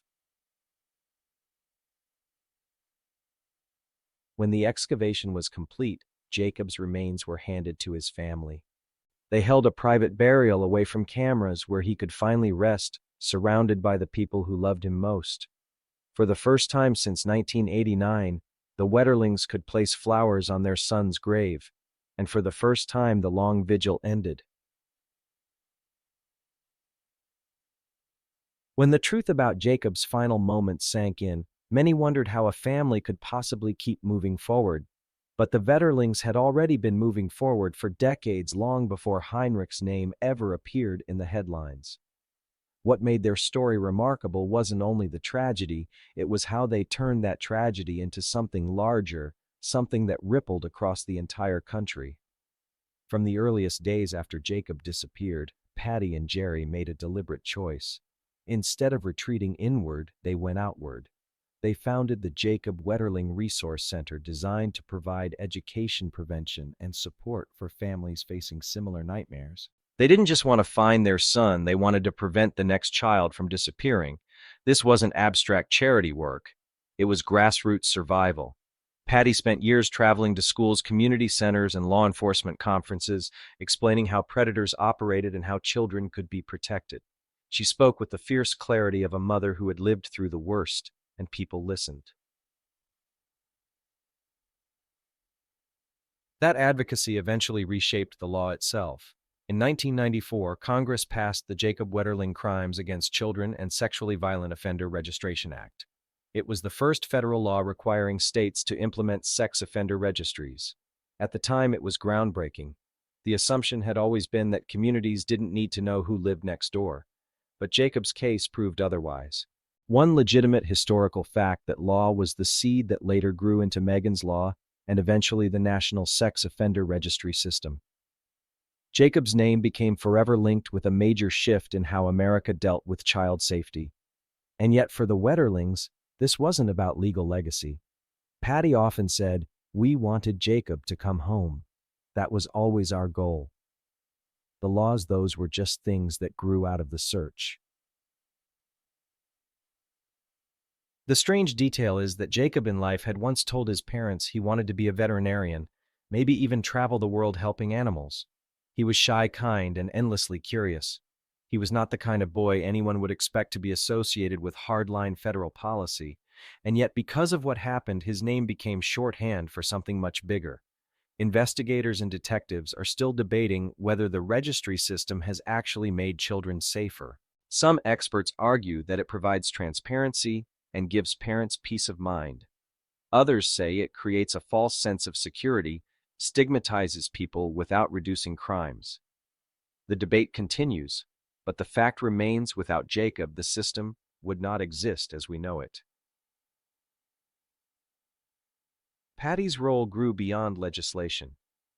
When the excavation was complete, Jacob's remains were handed to his family. They held a private burial away from cameras where he could finally rest, surrounded by the people who loved him most. For the first time since 1989, the Wetterlings could place flowers on their son's grave, and for the first time the long vigil ended. When the truth about Jacob's final moments sank in, many wondered how a family could possibly keep moving forward. But the Wetterlings had already been moving forward for decades, long before Heinrich's name ever appeared in the headlines. What made their story remarkable wasn't only the tragedy, it was how they turned that tragedy into something larger, something that rippled across the entire country. From the earliest days after Jacob disappeared, Patty and Jerry made a deliberate choice. Instead of retreating inward, they went outward. They founded the Jacob Wetterling Resource Center, designed to provide education, prevention, and support for families facing similar nightmares. They didn't just want to find their son, they wanted to prevent the next child from disappearing. This wasn't abstract charity work. It was grassroots survival. Patty spent years traveling to schools, community centers, and law enforcement conferences, explaining how predators operated and how children could be protected. She spoke with the fierce clarity of a mother who had lived through the worst, and people listened. That advocacy eventually reshaped the law itself. In 1994, Congress passed the Jacob Wetterling Crimes Against Children and Sexually Violent Offender Registration Act. It was the first federal law requiring states to implement sex offender registries. At the time, it was groundbreaking. The assumption had always been that communities didn't need to know who lived next door. But Jacob's case proved otherwise. One legitimate historical fact: that law was the seed that later grew into Megan's Law and eventually the National Sex Offender Registry System. Jacob's name became forever linked with a major shift in how America dealt with child safety. And yet for the Wetterlings, this wasn't about legal legacy. Patty often said, "We wanted Jacob to come home. That was always our goal." The laws, those were just things that grew out of the search. The strange detail is that Jacob in life had once told his parents he wanted to be a veterinarian, maybe even travel the world helping animals. He was shy, kind, and endlessly curious. He was not the kind of boy anyone would expect to be associated with hardline federal policy, and yet because of what happened, his name became shorthand for something much bigger. Investigators and detectives are still debating whether the registry system has actually made children safer. Some experts argue that it provides transparency and gives parents peace of mind. Others say it creates a false sense of security, stigmatizes people without reducing crimes. The debate continues, but the fact remains: without Jacob, the system would not exist as we know it. Patty's role grew beyond legislation.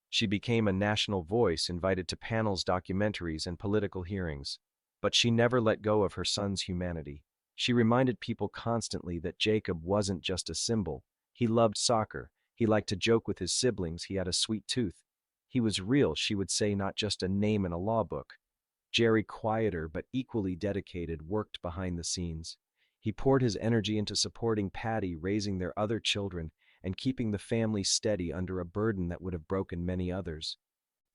She became a national voice, invited to panels, documentaries, and political hearings. But she never let go of her son's humanity. She reminded people constantly that Jacob wasn't just a symbol. He loved soccer. He liked to joke with his siblings. He had a sweet tooth. He was real, she would say, not just a name in a law book. Jerry, quieter but equally dedicated, worked behind the scenes. He poured his energy into supporting Patty, raising their other children, and keeping the family steady under a burden that would have broken many others.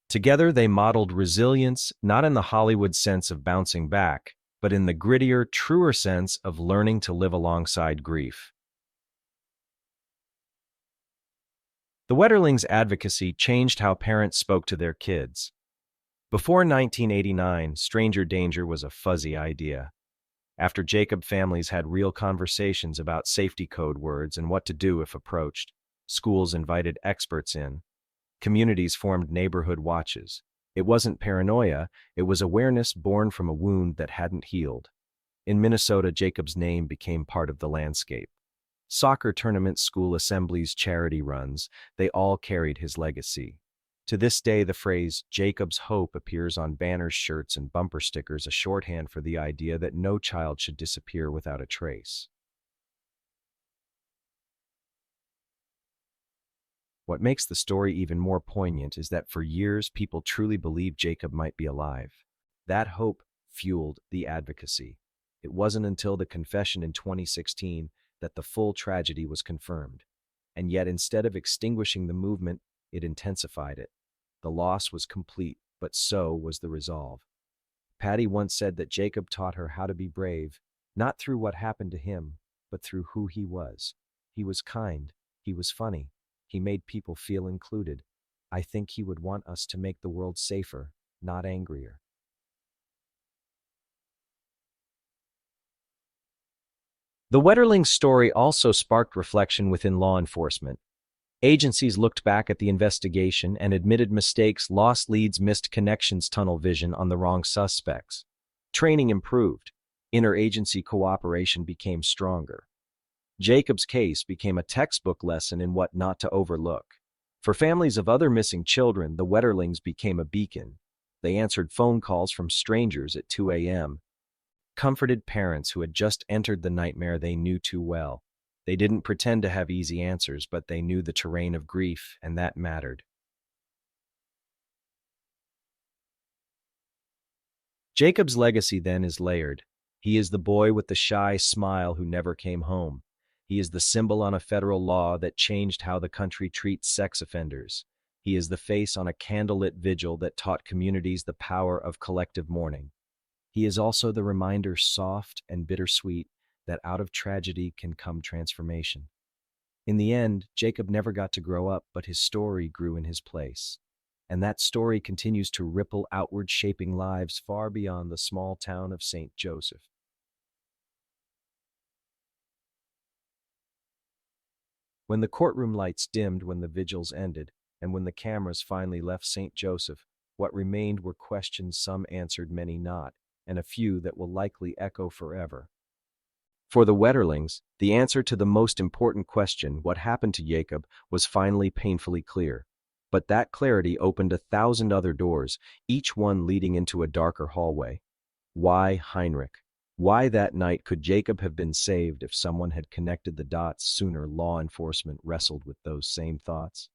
Together, they modeled resilience, not in the Hollywood sense of bouncing back, but in the grittier, truer sense of learning to live alongside grief. The Wetterlings' advocacy changed how parents spoke to their kids. Before 1989, stranger danger was a fuzzy idea. After Jacob, families had real conversations about safety code words and what to do if approached. Schools invited experts in. Communities formed neighborhood watches. It wasn't paranoia, it was awareness born from a wound that hadn't healed. In Minnesota, Jacob's name became part of the landscape. Soccer tournaments, school assemblies, charity runs, they all carried his legacy. To this day, the phrase "Jacob's Hope" appears on banners, shirts, and bumper stickers, a shorthand for the idea that no child should disappear without a trace. What makes the story even more poignant is that for years, people truly believed Jacob might be alive. That hope fueled the advocacy. It wasn't until the confession in 2016 that the full tragedy was confirmed. and yet instead of extinguishing the movement, it intensified it. The loss was complete, but so was the resolve. Patty once said that Jacob taught her how to be brave, not through what happened to him, but through who he was. He was kind, he was funny, he made people feel included. I think he would want us to make the world safer, not angrier. The Wetterling story also sparked reflection within law enforcement. Agencies looked back at the investigation and admitted mistakes, lost leads, missed connections, tunnel vision on the wrong suspects. Training improved. Interagency cooperation became stronger. Jacob's case became a textbook lesson in what not to overlook. For families of other missing children, the Wetterlings became a beacon. They answered phone calls from strangers at 2 a.m., comforted parents who had just entered the nightmare they knew too well. They didn't pretend to have easy answers, but they knew the terrain of grief, and that mattered. Jacob's legacy then is layered. He is the boy with the shy smile who never came home. He is the symbol on a federal law that changed how the country treats sex offenders. He is the face on a candlelit vigil that taught communities the power of collective mourning. He is also the reminder, soft and bittersweet, that out of tragedy can come transformation. In the end, Jacob never got to grow up, but his story grew in his place. And that story continues to ripple outward, shaping lives far beyond the small town of St. Joseph. When the courtroom lights dimmed, when the vigils ended, and when the cameras finally left St. Joseph, what remained were questions some answered, many not, and a few that will likely echo forever. For the Wetterlings, the answer to the most important question, what happened to Jacob, was finally painfully clear. But that clarity opened 1,000 other doors, each one leading into a darker hallway. Why Heinrich? Why that night? Could Jacob have been saved if someone had connected the dots sooner? Law enforcement wrestled with those same thoughts.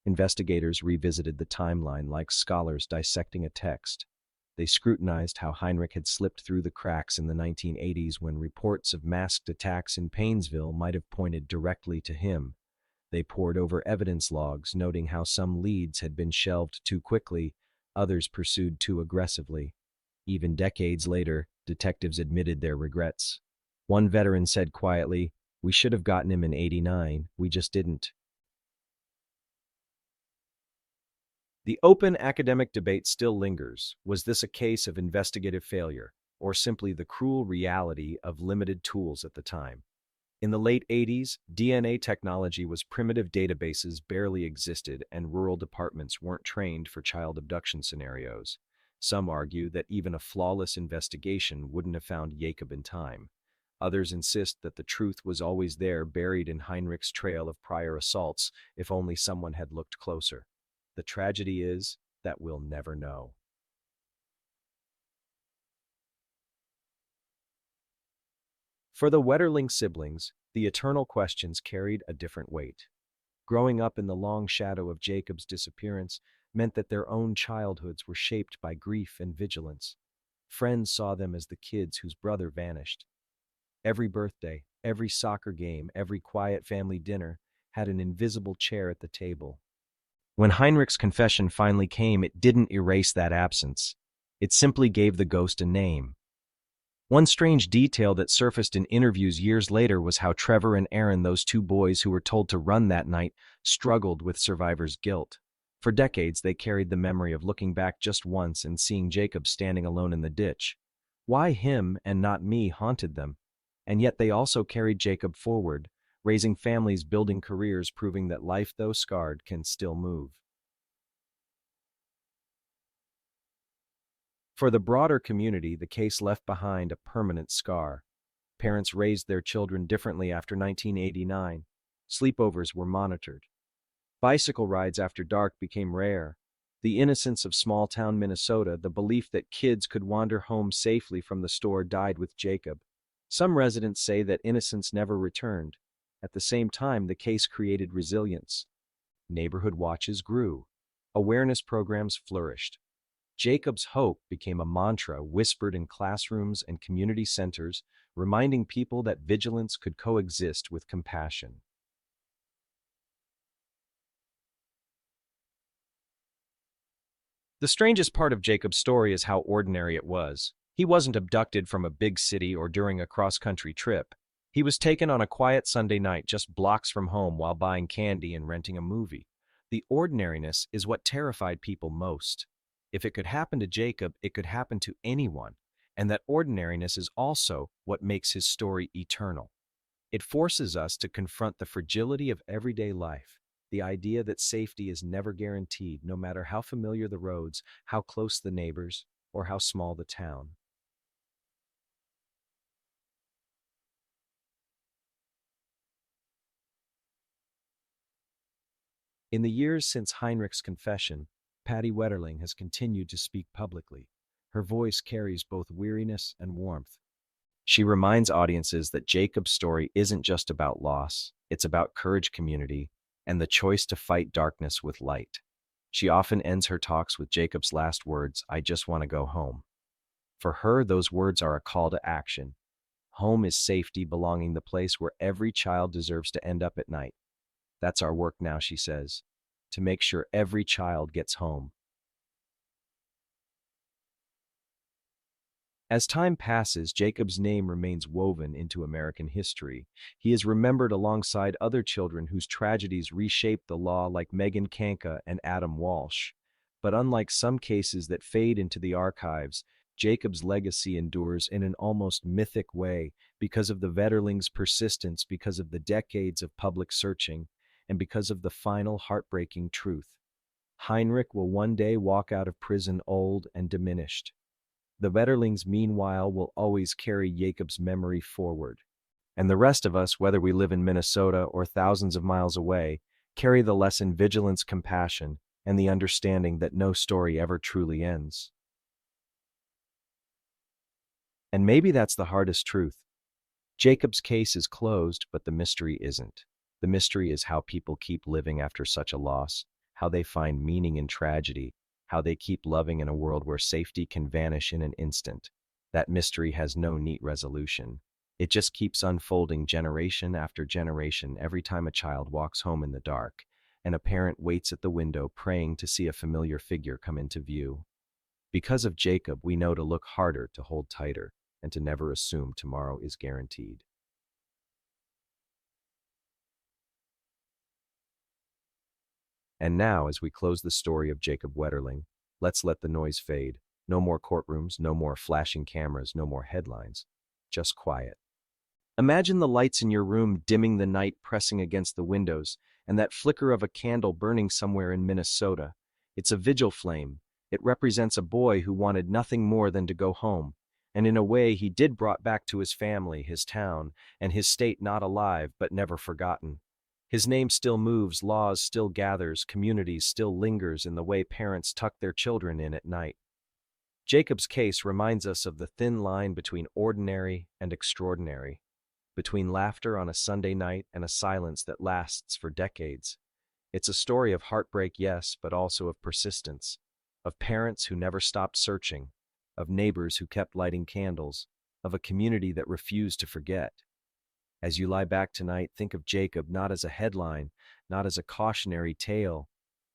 Investigators revisited the timeline like scholars dissecting a text. They scrutinized how Heinrich had slipped through the cracks in the 1980s when reports of masked attacks in Paynesville might have pointed directly to him. They pored over evidence logs, noting how some leads had been shelved too quickly, others pursued too aggressively. Even decades later, detectives admitted their regrets. One veteran said quietly, "We should have gotten him in '89, we just didn't." The open academic debate still lingers. Was this a case of investigative failure, or simply the cruel reality of limited tools at the time? In the late 80s, DNA technology was primitive, databases barely existed, and rural departments weren't trained for child abduction scenarios. Some argue that even a flawless investigation wouldn't have found Jacob in time. Others insist that the truth was always there, buried in Heinrich's trail of prior assaults, if only someone had looked closer. The tragedy is that we'll never know. For the Wetterling siblings, the eternal questions carried a different weight. Growing up in the long shadow of Jacob's disappearance meant that their own childhoods were shaped by grief and vigilance. Friends saw them as the kids whose brother vanished. Every birthday, every soccer game, every quiet family dinner had an invisible chair at the table. When Heinrich's confession finally came, it didn't erase that absence. It simply gave the ghost a name. One strange detail that surfaced in interviews years later was how Trevor and Aaron, those two boys who were told to run that night, struggled with survivor's guilt. For decades, they carried the memory of looking back just once and seeing Jacob standing alone in the ditch. Why him and not me haunted them. And yet they also carried Jacob forward, raising families, building careers, proving that life, though scarred, can still move. For the broader community, the case left behind a permanent scar. Parents raised their children differently after 1989. Sleepovers were monitored. Bicycle rides after dark became rare. The innocence of small-town Minnesota, the belief that kids could wander home safely from the store, died with Jacob. Some residents say that innocence never returned. At the same time, the case created resilience. Neighborhood watches grew. Awareness programs flourished. Jacob's hope became a mantra whispered in classrooms and community centers, reminding people that vigilance could coexist with compassion. The strangest part of Jacob's story is how ordinary it was. He wasn't abducted from a big city or during a cross-country trip. He was taken on a quiet Sunday night just blocks from home while buying candy and renting a movie. The ordinariness is what terrified people most. If it could happen to Jacob, it could happen to anyone. And that ordinariness is also what makes his story eternal. It forces us to confront the fragility of everyday life, the idea that safety is never guaranteed, no matter how familiar the roads, how close the neighbors, or how small the town. In the years since Heinrich's confession, Patty Wetterling has continued to speak publicly. Her voice carries both weariness and warmth. She reminds audiences that Jacob's story isn't just about loss, it's about courage, community, and the choice to fight darkness with light. She often ends her talks with Jacob's last words, "I just want to go home." For her, those words are a call to action. Home is safety, belonging, the place where every child deserves to end up at night. That's our work now, she says, to make sure every child gets home. As time passes, Jacob's name remains woven into American history. He is remembered alongside other children whose tragedies reshaped the law, like Megan Kanka and Adam Walsh. But unlike some cases that fade into the archives, Jacob's legacy endures in an almost mythic way because of the Wetterling's persistence, because of the decades of public searching, and because of the final heartbreaking truth. Heinrich will one day walk out of prison old and diminished. The Wetterlings, meanwhile, will always carry Jacob's memory forward. And the rest of us, whether we live in Minnesota or thousands of miles away, carry the lesson, vigilance, compassion, and the understanding that no story ever truly ends. And maybe that's the hardest truth. Jacob's case is closed, but the mystery isn't. The mystery is how people keep living after such a loss, how they find meaning in tragedy, how they keep loving in a world where safety can vanish in an instant. That mystery has no neat resolution. It just keeps unfolding generation after generation every time a child walks home in the dark, and a parent waits at the window praying to see a familiar figure come into view. Because of Jacob, we know to look harder, to hold tighter, and to never assume tomorrow is guaranteed. And now, as we close the story of Jacob Wetterling, let's let the noise fade. No more courtrooms, no more flashing cameras, no more headlines. Just quiet. Imagine the lights in your room dimming, the night pressing against the windows, and that flicker of a candle burning somewhere in Minnesota. It's a vigil flame. It represents a boy who wanted nothing more than to go home. And in a way, he did brought back to his family, his town, and his state, not alive, but never forgotten. His name still moves, laws still gathers, communities still lingers in the way parents tuck their children in at night. Jacob's case reminds us of the thin line between ordinary and extraordinary, between laughter on a Sunday night and a silence that lasts for decades. It's a story of heartbreak, yes, but also of persistence, of parents who never stopped searching, of neighbors who kept lighting candles, of a community that refused to forget. As you lie back tonight, think of Jacob not as a headline, not as a cautionary tale,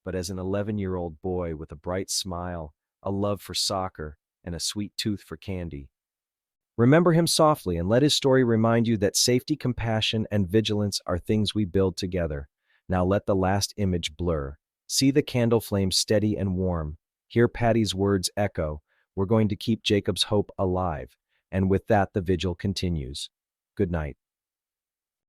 but as an 11-year-old boy with a bright smile, a love for soccer, and a sweet tooth for candy. Remember him softly and let his story remind you that safety, compassion, and vigilance are things we build together. Now let the last image blur. See the candle flame steady and warm. Hear Patty's words echo. We're going to keep Jacob's hope alive. And with that, the vigil continues. Good night.